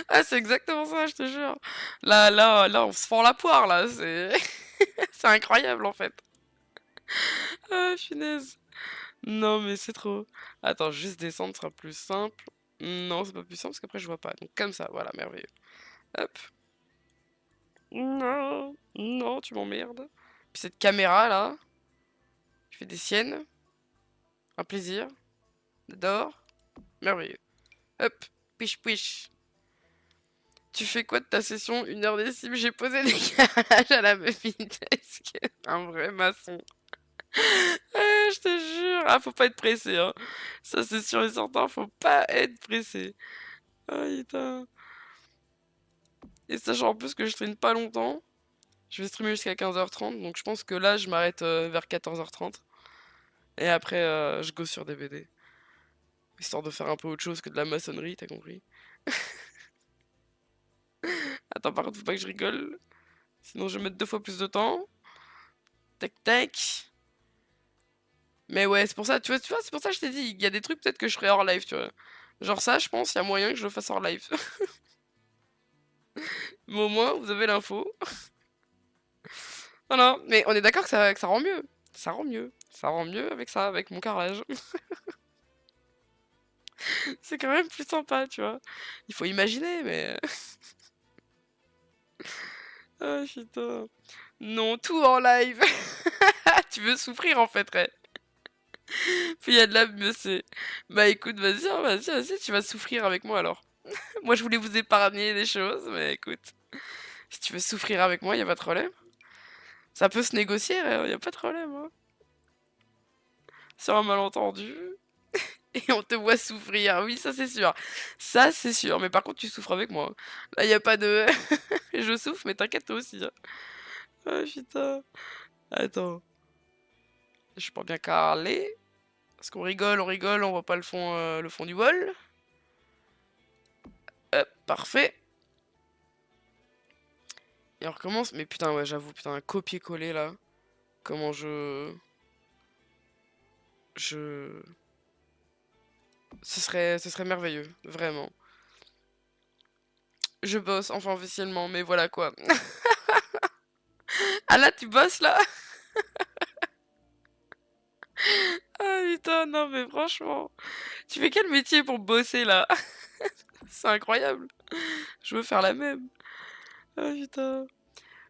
Ah, c'est exactement ça, je te jure. Là, on se fend la poire, là. C'est c'est incroyable, en fait. Ah, punaise. Non, mais c'est trop. Attends, juste descendre sera plus simple. Non, c'est pas plus simple parce qu'après je vois pas. Donc comme ça, voilà, merveilleux. Hop. Non, non, tu m'emmerdes. Puis cette caméra là, tu fais des siennes. Un plaisir. J'adore. Merveilleux. Hop. Piche piche. Tu fais quoi de ta session? 1 heure des cibles, j'ai posé des garages à la Mefitesque. Un vrai maçon. Ah, je te jure. Ah, faut pas être pressé, hein. Ça, c'est sûr et certain, faut pas être pressé. Ah, putain. Et sachant en plus que je traîne pas longtemps, je vais streamer jusqu'à 15h30, donc je pense que là, je m'arrête vers 14h30. Et après, je go sur des BD. Histoire de faire un peu autre chose que de la maçonnerie, t'as compris? Attends, par contre, faut pas que je rigole. Sinon, je vais mettre 2 fois plus de temps. Tac, tac. Mais ouais, c'est pour ça, tu vois, c'est pour ça que je t'ai dit, il y a des trucs peut-être que je ferai hors live, tu vois. Genre ça, je pense, il y a moyen que je le fasse hors live. Mais au moins, vous avez l'info. Voilà, mais on est d'accord que ça rend mieux. Ça rend mieux. Ça rend mieux avec ça, avec mon carrelage. C'est quand même plus sympa, tu vois. Il faut imaginer, mais... Ah, putain. Non, tout en live. Tu veux souffrir, en fait, Ray. Puis il y a de la mieux, c'est... Bah écoute, vas-y, hein, vas-y, vas-y, tu vas souffrir avec moi, alors. Moi, je voulais vous épargner des choses, mais écoute. Si tu veux souffrir avec moi, y a pas de problème. Ça peut se négocier, y a pas de problème, hein. Sur un malentendu. Et on te voit souffrir. Oui, ça c'est sûr. Ça c'est sûr. Mais par contre, tu souffres avec moi. Là, y a pas de. Je souffre, mais t'inquiète toi aussi, hein. Ah putain. Attends. Je suis pas bien carrelé. Parce qu'on rigole, on voit pas le fond du bol. Hop, parfait. Et on recommence. Mais putain, ouais, j'avoue, putain, un copier-coller là. Comment je. Je. Ce serait merveilleux, vraiment. Je bosse, enfin officiellement, mais voilà quoi. Ah là, tu bosses là? Ah putain, non mais franchement. Tu fais quel métier pour bosser là? C'est incroyable. Je veux faire la même. Ah putain.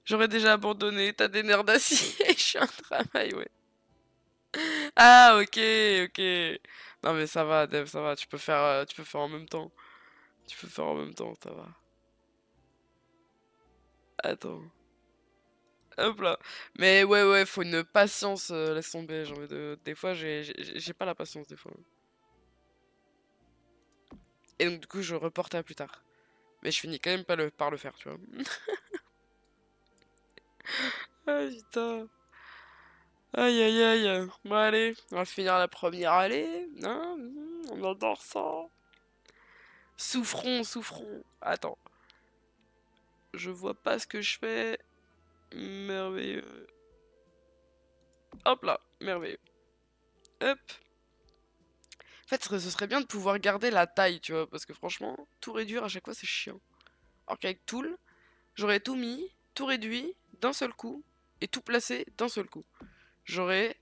J'aurais déjà abandonné, t'as des nerfs d'acier, je suis un travail, ouais. Ah ok, ok. Non mais ça va, Dev, ça va, tu peux faire en même temps. Tu peux faire en même temps, ça va. Attends. Hop là. Mais ouais, ouais, faut une patience, laisse tomber. Des fois, j'ai pas la patience, des fois. Et donc du coup je reporte à plus tard. Mais je finis quand même par le faire, tu vois. Ah putain. Aïe aïe aïe. Bon allez, on va finir la première allée. Hein, on adore ça. Souffrons, souffrons. Attends. Je vois pas ce que je fais. Merveilleux. Hop là, merveilleux. Hop. En fait, ce serait bien de pouvoir garder la taille, tu vois, parce que franchement, tout réduire à chaque fois, c'est chiant. Alors qu'avec Tool, j'aurais tout mis, tout réduit, d'un seul coup, et tout placé d'un seul coup. J'aurais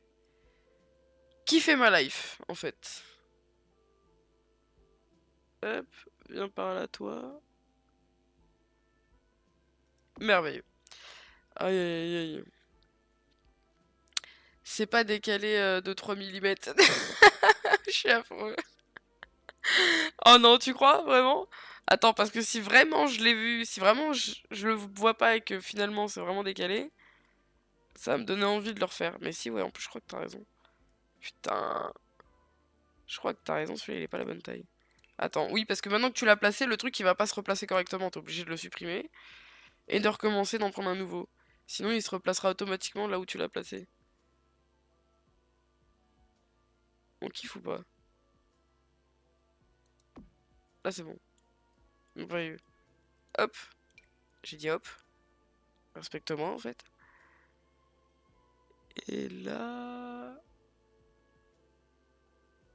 kiffé ma life, en fait. Hop, viens par là, toi. Merveilleux. Aïe, aïe, aïe. C'est pas décalé de 3 mm. Je suis affreux. Oh non, tu crois, vraiment? Attends, parce que si vraiment je l'ai vu, si vraiment je le vois pas et que finalement c'est vraiment décalé, ça va me donner envie de le refaire. Mais si, ouais, en plus, je crois que t'as raison. Putain. Je crois que t'as raison, celui-là, il est pas la bonne taille. Attends, oui, parce que maintenant que tu l'as placé, le truc, il va pas se replacer correctement. T'es obligé de le supprimer et de recommencer d'en prendre un nouveau. Sinon, il se replacera automatiquement là où tu l'as placé. On kiffe ou pas? Là, c'est bon. Merveilleux. Hop. J'ai dit hop. Respecte-moi, en fait. Et là...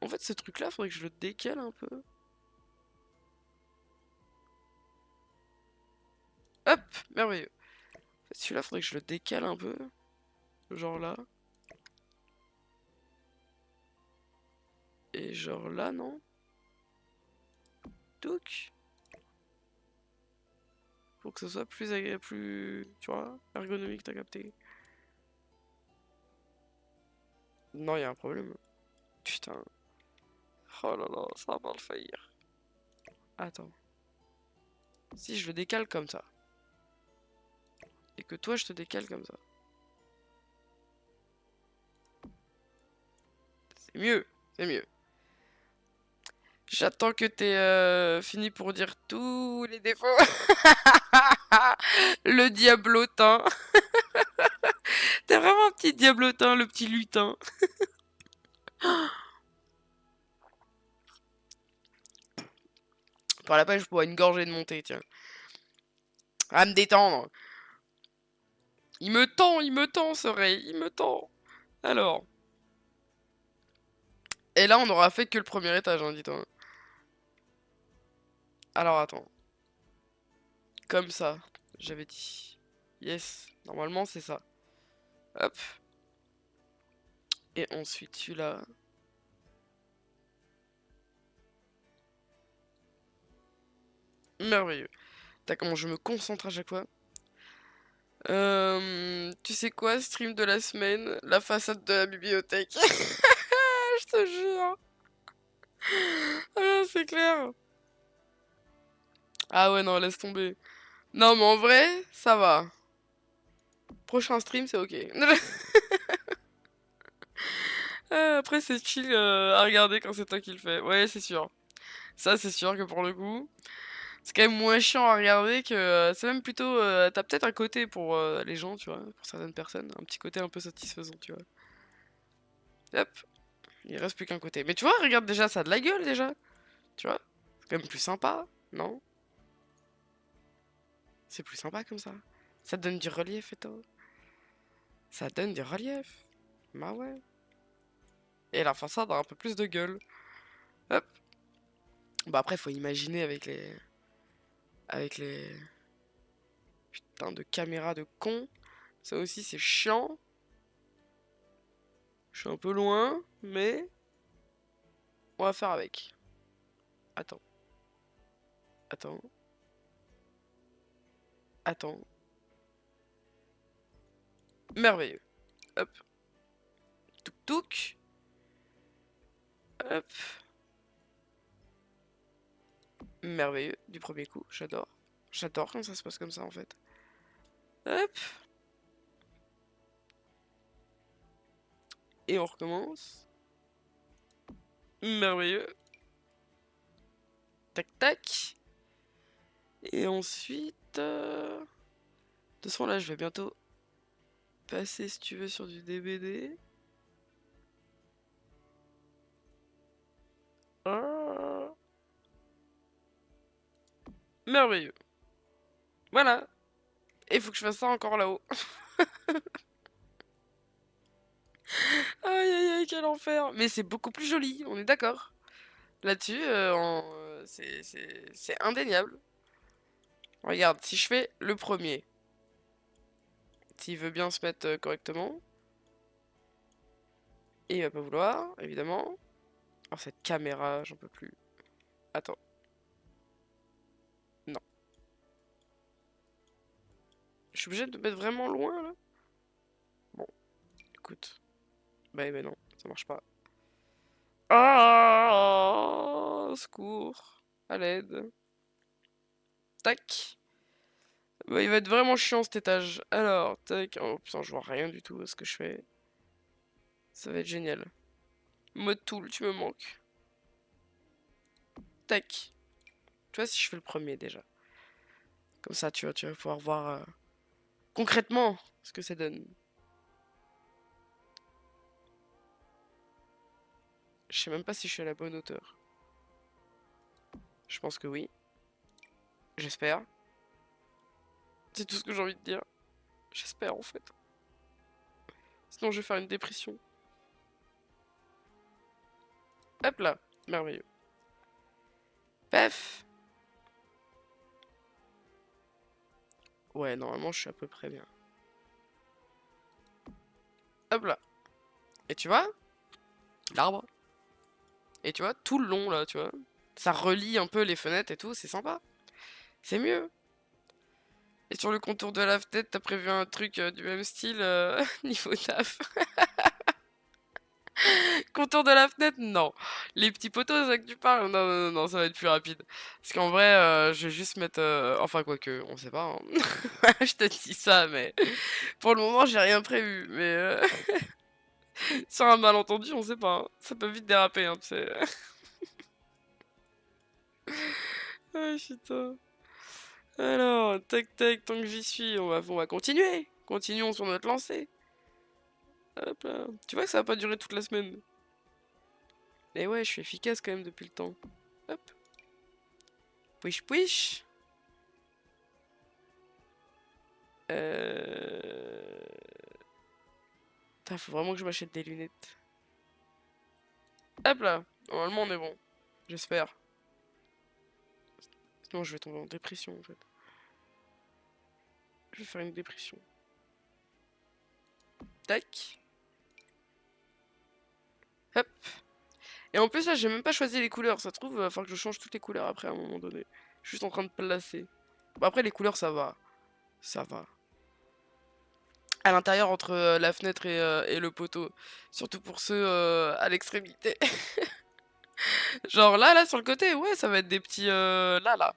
En fait, ce truc-là, faudrait que je le décale un peu. Hop, merveilleux. En fait, celui-là, faudrait que je le décale un peu. Genre là. Et genre là, non? Touc. Pour que ce soit plus agréable, plus... Tu vois, ergonomique, t'as capté. Non, il y a un problème. Putain. Oh là là, ça va mal faillir. Attends. Si je le décale comme ça. Et que toi, je te décale comme ça. C'est mieux. C'est mieux. J'attends que t'aies fini pour dire tous les défauts. Le diablotin. T'es vraiment un petit diablotin, le petit lutin. Par la page, je bois une gorgée de montée, tiens. À me détendre. Il me tend, ce Ray, il me tend. Alors. Et là, on n'aura fait que le premier étage, hein, dis-toi. Alors, attends. Comme ça, j'avais dit. Yes, normalement, c'est ça. Hop. Et ensuite, celui-là. Merveilleux. T'as comment je me concentre à chaque fois. Tu sais quoi, stream de la semaine, la façade de la bibliothèque. Je te jure. Ah, c'est clair. Ah ouais, non, laisse tomber. Non, mais en vrai, ça va. Prochain stream, c'est ok. Après, c'est chill à regarder quand c'est toi qui le fais. Ouais, c'est sûr. Ça, c'est sûr que pour le coup, c'est quand même moins chiant à regarder que. C'est même plutôt. T'as peut-être un côté pour les gens, tu vois, pour certaines personnes. Un petit côté un peu satisfaisant, tu vois. Hop, il reste plus qu'un côté. Mais tu vois, regarde déjà, ça a de la gueule déjà. Tu vois, c'est quand même plus sympa, non? C'est plus sympa comme ça. Ça donne du relief et tout. Ça donne du relief. Bah ouais. Et la façade a un peu plus de gueule. Hop. Bah après, faut imaginer avec les. Avec les. Putain de caméras de con. Ça aussi, c'est chiant. Je suis un peu loin, mais. On va faire avec. Attends. Attends. Attends. Merveilleux. Hop. Touk touk. Hop. Merveilleux. Du premier coup. J'adore. J'adore quand ça se passe comme ça en fait. Hop. Et on recommence. Merveilleux. tac, tac. Et ensuite... De toute façon, là, je vais bientôt passer, si tu veux, sur du DBD. Ah. Merveilleux. Voilà. Et il faut que je fasse ça encore là-haut. Aïe, aïe, aïe, quel enfer. Mais c'est beaucoup plus joli, on est d'accord. Là-dessus, c'est indéniable. Regarde, si je fais le premier, s'il veut bien se mettre correctement, et il va pas vouloir, évidemment. Oh, cette caméra, j'en peux plus. Attends. Non. Je suis obligée de me mettre vraiment loin, là? Bon, écoute. Bah, non, ça marche pas. Ah, au secours. À l'aide. Tac. Bah, il va être vraiment chiant cet étage. Alors, tac. Oh putain, je vois rien du tout à ce que je fais. Ça va être génial. Mode tool, tu me manques. Tac. Tu vois, si je fais le premier déjà. Comme ça, tu vas pouvoir voir concrètement ce que ça donne. Je sais même pas si je suis à la bonne hauteur. Je pense que oui. J'espère. C'est tout ce que j'ai envie de dire. J'espère en fait. Sinon, je vais faire une dépression. Hop là. Merveilleux. Paf. Ouais, normalement, je suis à peu près bien. Hop là. Et tu vois, l'arbre. Et tu vois, tout le long là, tu vois. Ça relie un peu les fenêtres et tout, c'est sympa. C'est mieux. Et sur le contour de la fenêtre, t'as prévu un truc du même style niveau taf. Contour de la fenêtre, non. Les petits poteaux, c'est ça que tu parles? Non, non, non, non, ça va être plus rapide. Parce qu'en vrai, je vais juste mettre... Enfin, quoique, on sait pas. Hein. Je te dis ça, mais... Pour le moment, j'ai rien prévu. Mais... Sur un malentendu, on sait pas. Hein. Ça peut vite déraper, hein, tu sais. Ah, putain. Alors, tac, tac, tant que j'y suis, on va continuer. Continuons sur notre lancée. Hop là. Tu vois que ça va pas durer toute la semaine. Et ouais, je suis efficace quand même depuis le temps. Hop. Push, push. Putain, faut vraiment que je m'achète des lunettes. Hop là. Normalement, on est bon. J'espère. Sinon, je vais tomber en dépression, en fait. Je vais faire une dépression. Tac. Hop. Et en plus, là, j'ai même pas choisi les couleurs. Ça se trouve, il va falloir que je change toutes les couleurs après, à un moment donné. Je suis juste en train de placer. Bon, après, les couleurs, ça va. Ça va. À l'intérieur, entre la fenêtre et le poteau. Surtout pour ceux à l'extrémité. Genre là, sur le côté, ouais, ça va être des petits... là.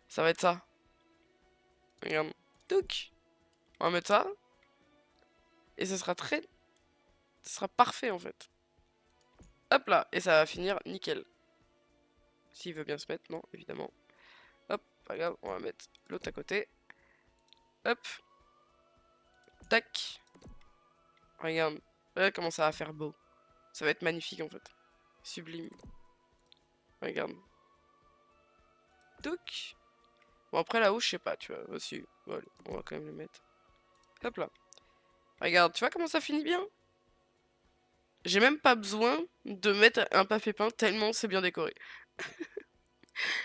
Ça va être ça. Regarde. Touc. On va mettre ça. Et ce sera très... Ce sera parfait, en fait. Hop là. Et ça va finir nickel. S'il veut bien se mettre, non, évidemment. Hop, pas grave, on va mettre l'autre à côté. Hop. Tac. Regarde. Regarde comment ça va faire beau. Ça va être magnifique, en fait. Sublime. Regarde. Touc. Bon, après là-haut, je sais pas, tu vois. Aussi, voilà, on va quand même le mettre. Hop là. Regarde, tu vois comment ça finit bien? J'ai même pas besoin de mettre un papier peint tellement c'est bien décoré.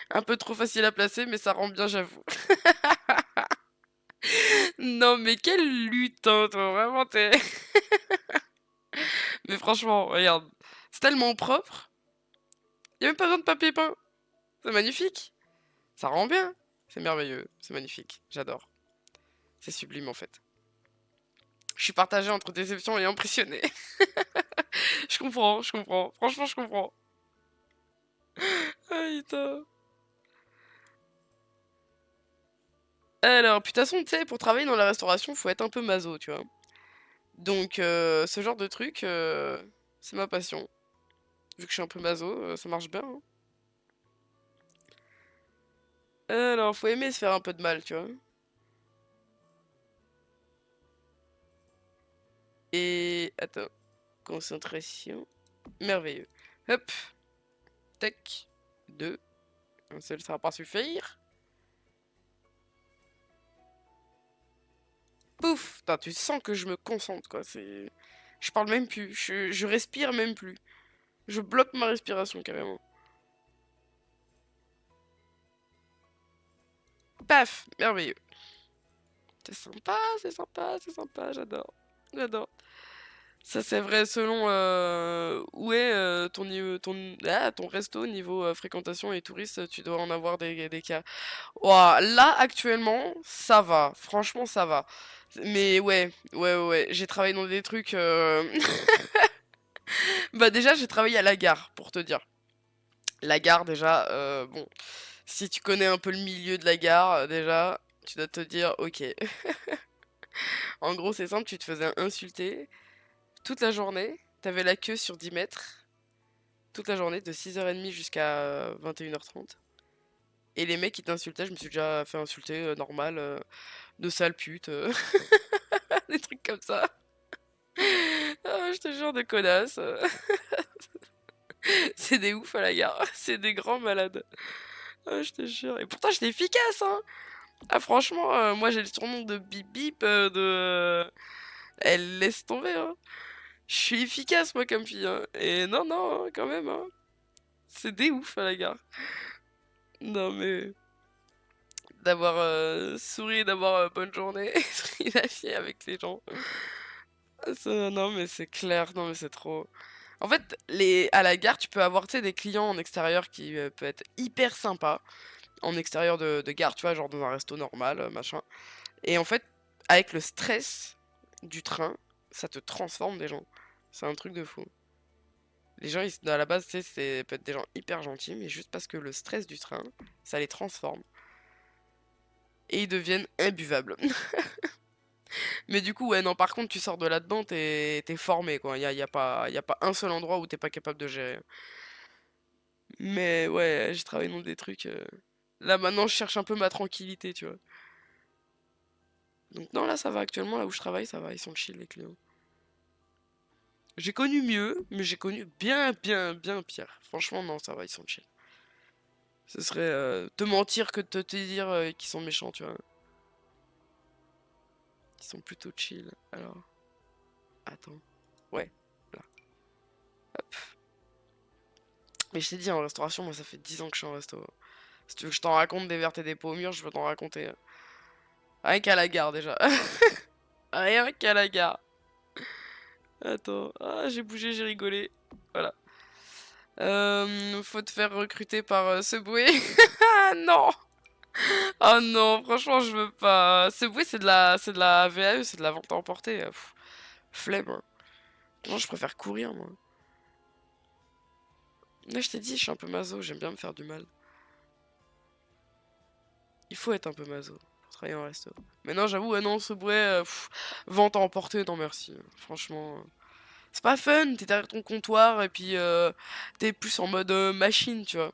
Un peu trop facile à placer, mais ça rend bien, j'avoue. Non, mais quel lutin, toi, vraiment, t'es... Mais franchement, regarde. C'est tellement propre. Y a même pas besoin de papier peint. C'est magnifique. Ça rend bien. C'est merveilleux. C'est magnifique. J'adore. C'est sublime, en fait. Je suis partagée entre déception et impressionné. Je comprends, je comprends. Franchement, je comprends. Ah, putain. Alors, puis de toute façon, tu sais, pour travailler dans la restauration, faut être un peu maso, tu vois. Donc, ce genre de truc, c'est ma passion. Vu que je suis un peu maso, ça marche bien. Hein. Alors, faut aimer se faire un peu de mal, tu vois. Et... Attends. Concentration. Merveilleux. Hop. Tac. Deux. Un seul, ça va pas suffire. Pouf! Putain, tu sens que je me concentre, quoi. C'est... Je parle même plus. Je respire même plus. Je bloque ma respiration, carrément. Paf! Merveilleux. C'est sympa, c'est sympa, c'est sympa. J'adore. J'adore. Ça, c'est vrai selon où est ton resto niveau fréquentation et touristes, tu dois en avoir des cas. Ouah, là, actuellement, ça va. Franchement, ça va. Mais ouais. J'ai travaillé dans des trucs. Bah, déjà, j'ai travaillé à la gare, pour te dire. La gare, déjà, bon. Si tu connais un peu le milieu de la gare, déjà, tu dois te dire, ok. En gros, c'est simple, tu te faisais insulter toute la journée. T'avais la queue sur 10 mètres. Toute la journée, de 6h30 jusqu'à 21h30. Et les mecs qui t'insultaient, je me suis déjà fait insulter, normal, de sale pute, des trucs comme ça. Ah, je te jure, de connasses. C'est des oufs à la gare, c'est des grands malades. Ah, je te jure. Et pourtant, j'étais efficace, hein. Ah, franchement, moi j'ai le surnom de Bip Bip, Elle laisse tomber, hein. Je suis efficace, moi, comme fille, hein. Et non, non, hein, quand même, hein. C'est des oufs à la gare. Non, mais... D'avoir souri, d'avoir bonne journée, souri la fille avec les gens. Non, mais c'est clair, non, mais c'est trop. En fait, à la gare, tu peux avoir, tu sais, des clients en extérieur qui peut être hyper sympa. En extérieur de gare, tu vois, genre dans un resto normal, machin. Et en fait, avec le stress du train, ça te transforme des gens. C'est un truc de fou. Les gens, à la base, tu sais, c'est peut être des gens hyper gentils, mais juste parce que le stress du train, ça les transforme. Et ils deviennent imbuvables. Mais du coup, ouais, non, par contre, tu sors de là-dedans, t'es formé, quoi. Y a pas un seul endroit où t'es pas capable de gérer. Mais ouais, j'ai travaillé dans des trucs. Là, maintenant, je cherche un peu ma tranquillité, tu vois. Donc, non, là, ça va actuellement, là où je travaille, ça va, ils sont chill, les clients. J'ai connu mieux, mais j'ai connu bien pire. Franchement, non, ça va, ils sont chill. Ce serait te mentir que de te dire qu'ils sont méchants, tu vois. Ils sont plutôt chill. Alors, attends. Ouais, là. Hop. Mais je t'ai dit, en restauration, moi, ça fait 10 ans que je suis en resto. Si tu veux que je t'en raconte des vertes et des pots au mur, je peux t'en raconter. Rien qu'à la gare, déjà. Rien qu'à la gare. Attends. Ah, j'ai bougé, j'ai rigolé. Voilà. Faut te faire recruter par Subway. Ah non! Oh non, franchement, je veux pas. Subway, c'est de la VAE, c'est de la vente à emporter. Flemme, hein. Non, je préfère courir, moi. Là, je t'ai dit, je suis un peu maso, j'aime bien me faire du mal. Il faut être un peu maso pour travailler en resto. Mais non, j'avoue, ouais, non, Subway, vente à emporter, non merci. Franchement, c'est pas fun, t'es derrière ton comptoir et puis t'es plus en mode machine, tu vois.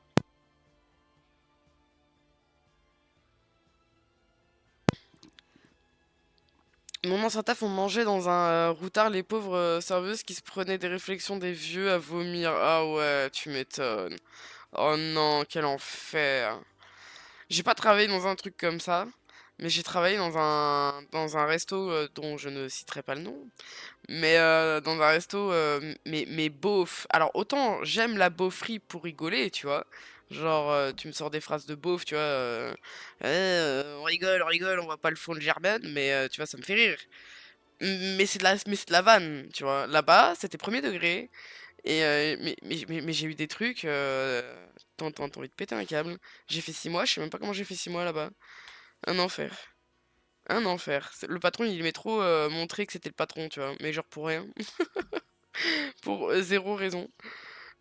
Mon ancien taf, on mangeait dans un routard les pauvres serveuses qui se prenaient des réflexions des vieux à vomir. Ah ouais, tu m'étonnes. Oh non, quel enfer. J'ai pas travaillé dans un truc comme ça, mais j'ai travaillé dans un resto dont je ne citerai pas le nom, mais dans un resto, mais beauf. Alors autant j'aime la beaufrie pour rigoler, tu vois. Genre, tu me sors des phrases de beauf, tu vois. On rigole, on voit pas le fond de Germaine, mais tu vois, ça me fait rire. Mais c'est de la vanne, tu vois. Là-bas, c'était premier degré. Et mais j'ai eu des trucs. T'as envie de péter un câble. J'ai fait 6 mois, je sais même pas comment j'ai fait 6 mois là-bas. Un enfer. Un enfer. Le patron, il aimait trop montrer que c'était le patron, tu vois. Mais genre pour rien. Pour zéro raison.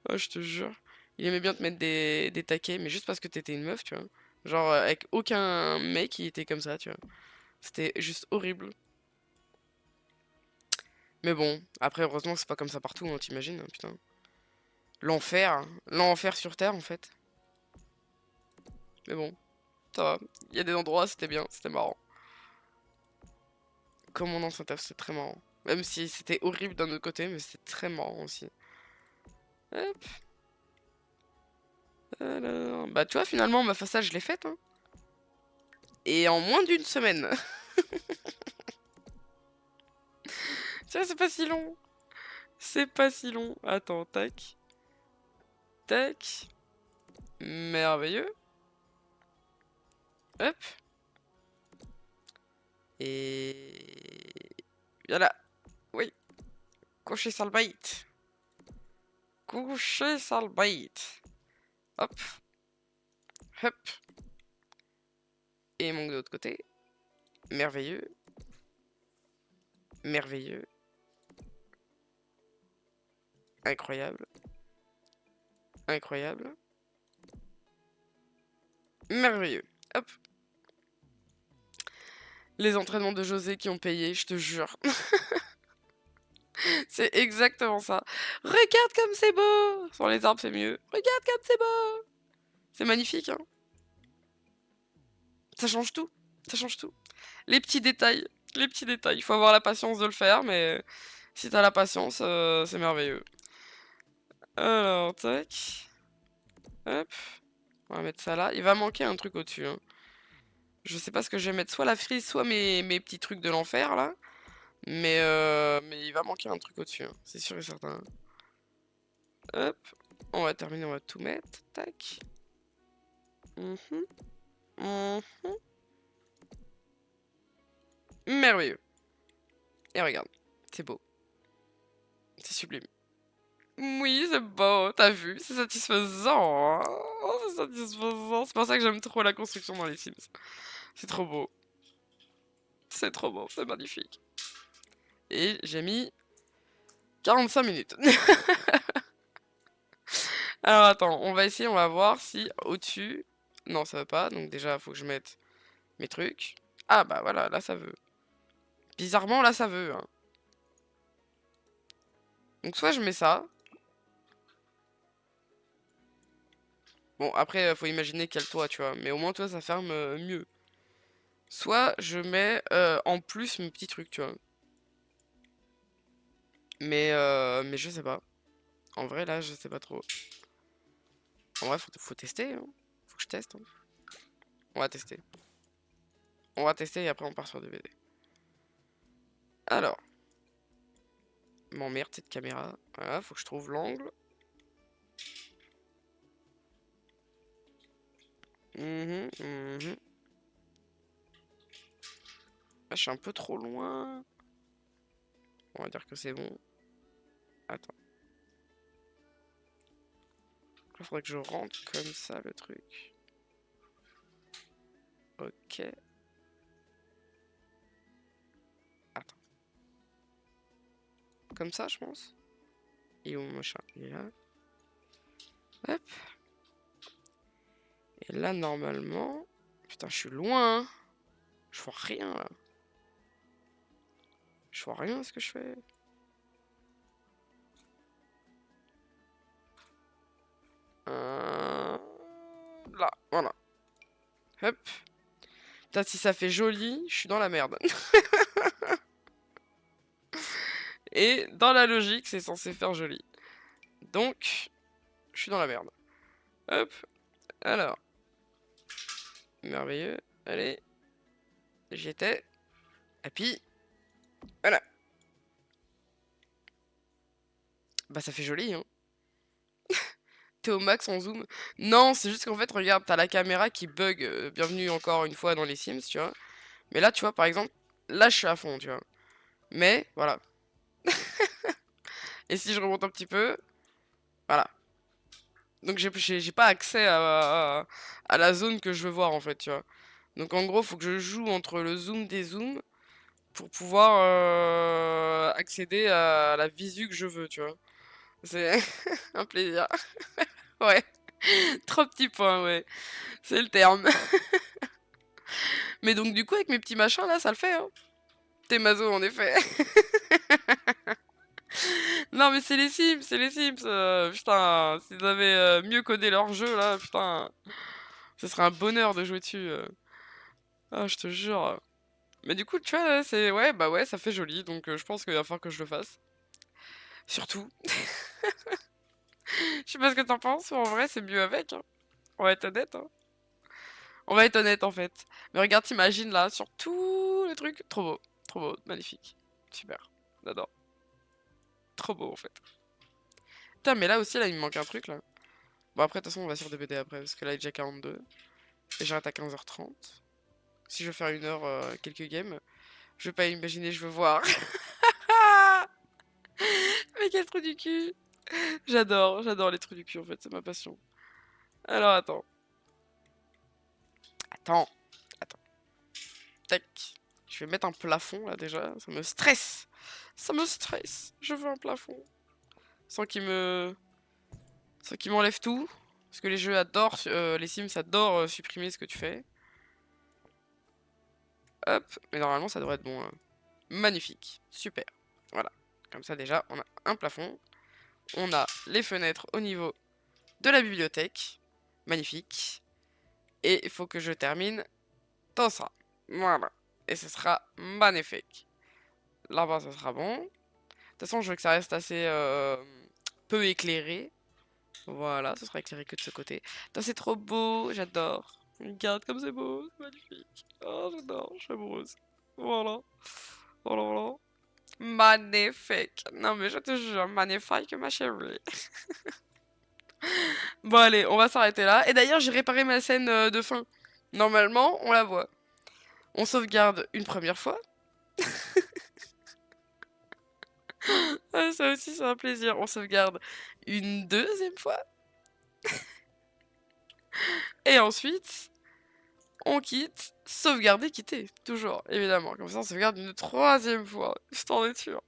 Oh, je te jure. Il aimait bien te mettre des taquets, mais juste parce que t'étais une meuf, tu vois. Genre, avec aucun mec qui était comme ça, tu vois. C'était juste horrible. Mais bon, après, heureusement que c'est pas comme ça partout, hein, t'imagines, hein, putain. L'enfer, hein. L'enfer sur Terre, en fait. Mais bon. ça va. Il y a des endroits, c'était bien, c'était marrant. Comme mon ancien taf, c'était très marrant. Même si c'était horrible d'un autre côté, mais c'était très marrant aussi. Hop. Alors... Bah tu vois, finalement, ma façade, je l'ai faite. Hein. Et en moins d'une semaine. Tu vois, c'est pas si long. C'est pas si long. Attends, tac. Tac. Merveilleux. Hop. Et... Voilà. Oui. Coucher sur le bait. Coucher sur le bait. Hop. Hop. Et mon de l'autre côté. Merveilleux. Merveilleux. Incroyable. Incroyable. Merveilleux. Hop. Les entraînements de José qui ont payé, je te jure. C'est exactement ça. Regarde comme c'est beau. Sur les arbres, c'est mieux. Regarde comme c'est beau. C'est magnifique, hein. Ça change tout. Ça change tout. Les petits détails. Les petits détails. Il faut avoir la patience de le faire, mais si t'as la patience, c'est merveilleux. Alors, tac. Hop. On va mettre ça là. Il va manquer un truc au-dessus. Hein. Je sais pas ce que je vais mettre. Soit la frise, soit mes petits trucs de l'enfer, là. Mais il va manquer un truc au-dessus. Hein. C'est sûr et certain. Hop. On va terminer, on va tout mettre. Tac. Merveilleux. Et regarde. C'est beau. C'est sublime. Oui, c'est beau, t'as vu, c'est satisfaisant. Hein. Oh, c'est satisfaisant. C'est pour ça que j'aime trop la construction dans les Sims. C'est trop beau. C'est trop beau, c'est magnifique. Et j'ai mis 45 minutes. Alors attends, on va essayer, on va voir si au-dessus... Non, ça veut pas, donc déjà, il faut que je mette mes trucs. Ah bah voilà, là ça veut. Bizarrement, là ça veut. Hein. Donc soit je mets ça. Bon, après, faut imaginer quel toit, tu vois. Mais au moins, toi, ça ferme mieux. Soit je mets en plus mes petits trucs, tu vois. Mais je sais pas. En vrai, là, je sais pas trop. En vrai, faut tester. Hein. Faut que je teste. Hein. On va tester. On va tester et après, on part sur DVD. Alors. M'emmerde cette caméra. Voilà, faut que je trouve l'angle. Ah, je suis un peu trop loin. On va dire que c'est bon. Attends. Il faudrait que je rentre comme ça le truc. Ok. Attends. Comme ça, je pense. Et où mon machin? Il est là. Hop. Et là, normalement... Putain, je suis loin. Hein. Je vois rien, là. Je vois rien à ce que je fais. Là, voilà. Hop. Putain, si ça fait joli, je suis dans la merde. Et dans la logique, c'est censé faire joli. Donc, je suis dans la merde. Hop. Alors. Merveilleux. Allez. J'y étais. Et puis. Voilà. Bah, ça fait joli, hein. T'es au max en zoom. Non, c'est juste qu'en fait, regarde, t'as la caméra qui bug. Bienvenue encore une fois dans les Sims, tu vois. Mais là, tu vois, par exemple, là, je suis à fond, tu vois. Mais, voilà. Et si je remonte un petit peu, voilà. Donc, j'ai pas accès à la zone que je veux voir, en fait, tu vois. Donc, en gros, faut que je joue entre le zoom des zooms pour pouvoir accéder à la visu que je veux, tu vois. C'est un plaisir. Ouais. Trop petits points, ouais. C'est le terme. Mais donc, du coup, avec mes petits machins, là, ça le fait, hein. T'es maso, en effet. Non, mais c'est les Sims. Putain, s'ils avaient mieux codé leur jeu, là, putain. Ce serait un bonheur de jouer dessus. Ah, je te jure. Mais du coup, tu vois, c'est... Ouais, bah ouais, ça fait joli, donc je pense qu'il va falloir que je le fasse. Surtout. Je sais pas ce que t'en penses, mais en vrai, c'est mieux avec, hein. On va être honnête, hein. On va être honnête, en fait. Mais regarde, t'imagines, là, sur tout le truc. Trop beau, magnifique. Super, j'adore. Trop beau, en fait. Putain, mais là aussi, là, il me manque un truc, là. Bon, après, de toute façon, on va sur DBD après, parce que là, il est déjà 42. Et j'arrête à 15h30. Si je veux faire une heure, quelques games, je veux pas imaginer, je veux voir. Mais quel trou du cul! J'adore les trous du cul, en fait, c'est ma passion. Alors, attends, attends. Tac. Je vais mettre un plafond, là, déjà. Ça me stresse! Ça me stresse! Je veux un plafond. Sans qu'il me... Sans qu'il m'enlève tout. Parce que les jeux adorent, les Sims adorent supprimer ce que tu fais. Hop, mais normalement ça devrait être bon. Magnifique, super. Voilà, comme ça déjà on a un plafond. On a les fenêtres au niveau de la bibliothèque. Magnifique. Et il faut que je termine tout ça. Voilà. Et ce sera magnifique. Là-bas ça sera bon. De toute façon je veux que ça reste assez peu éclairé. Voilà, ce sera éclairé que de ce côté. Putain, c'est trop beau, j'adore. Regarde comme c'est beau, c'est magnifique. Oh, j'adore, je suis amoureuse. Voilà, voilà. Magnifique. Non, mais je te jure, magnifique, ma chérie. Bon, allez, on va s'arrêter là. Et d'ailleurs, j'ai réparé ma scène de fin. Normalement, on la voit. On sauvegarde une première fois. Ah, ça aussi, c'est un plaisir. On sauvegarde une deuxième fois. Et ensuite, on quitte, sauvegarder, quitter. Toujours, évidemment. Comme ça, on sauvegarde une troisième fois. Je t'en es sûr.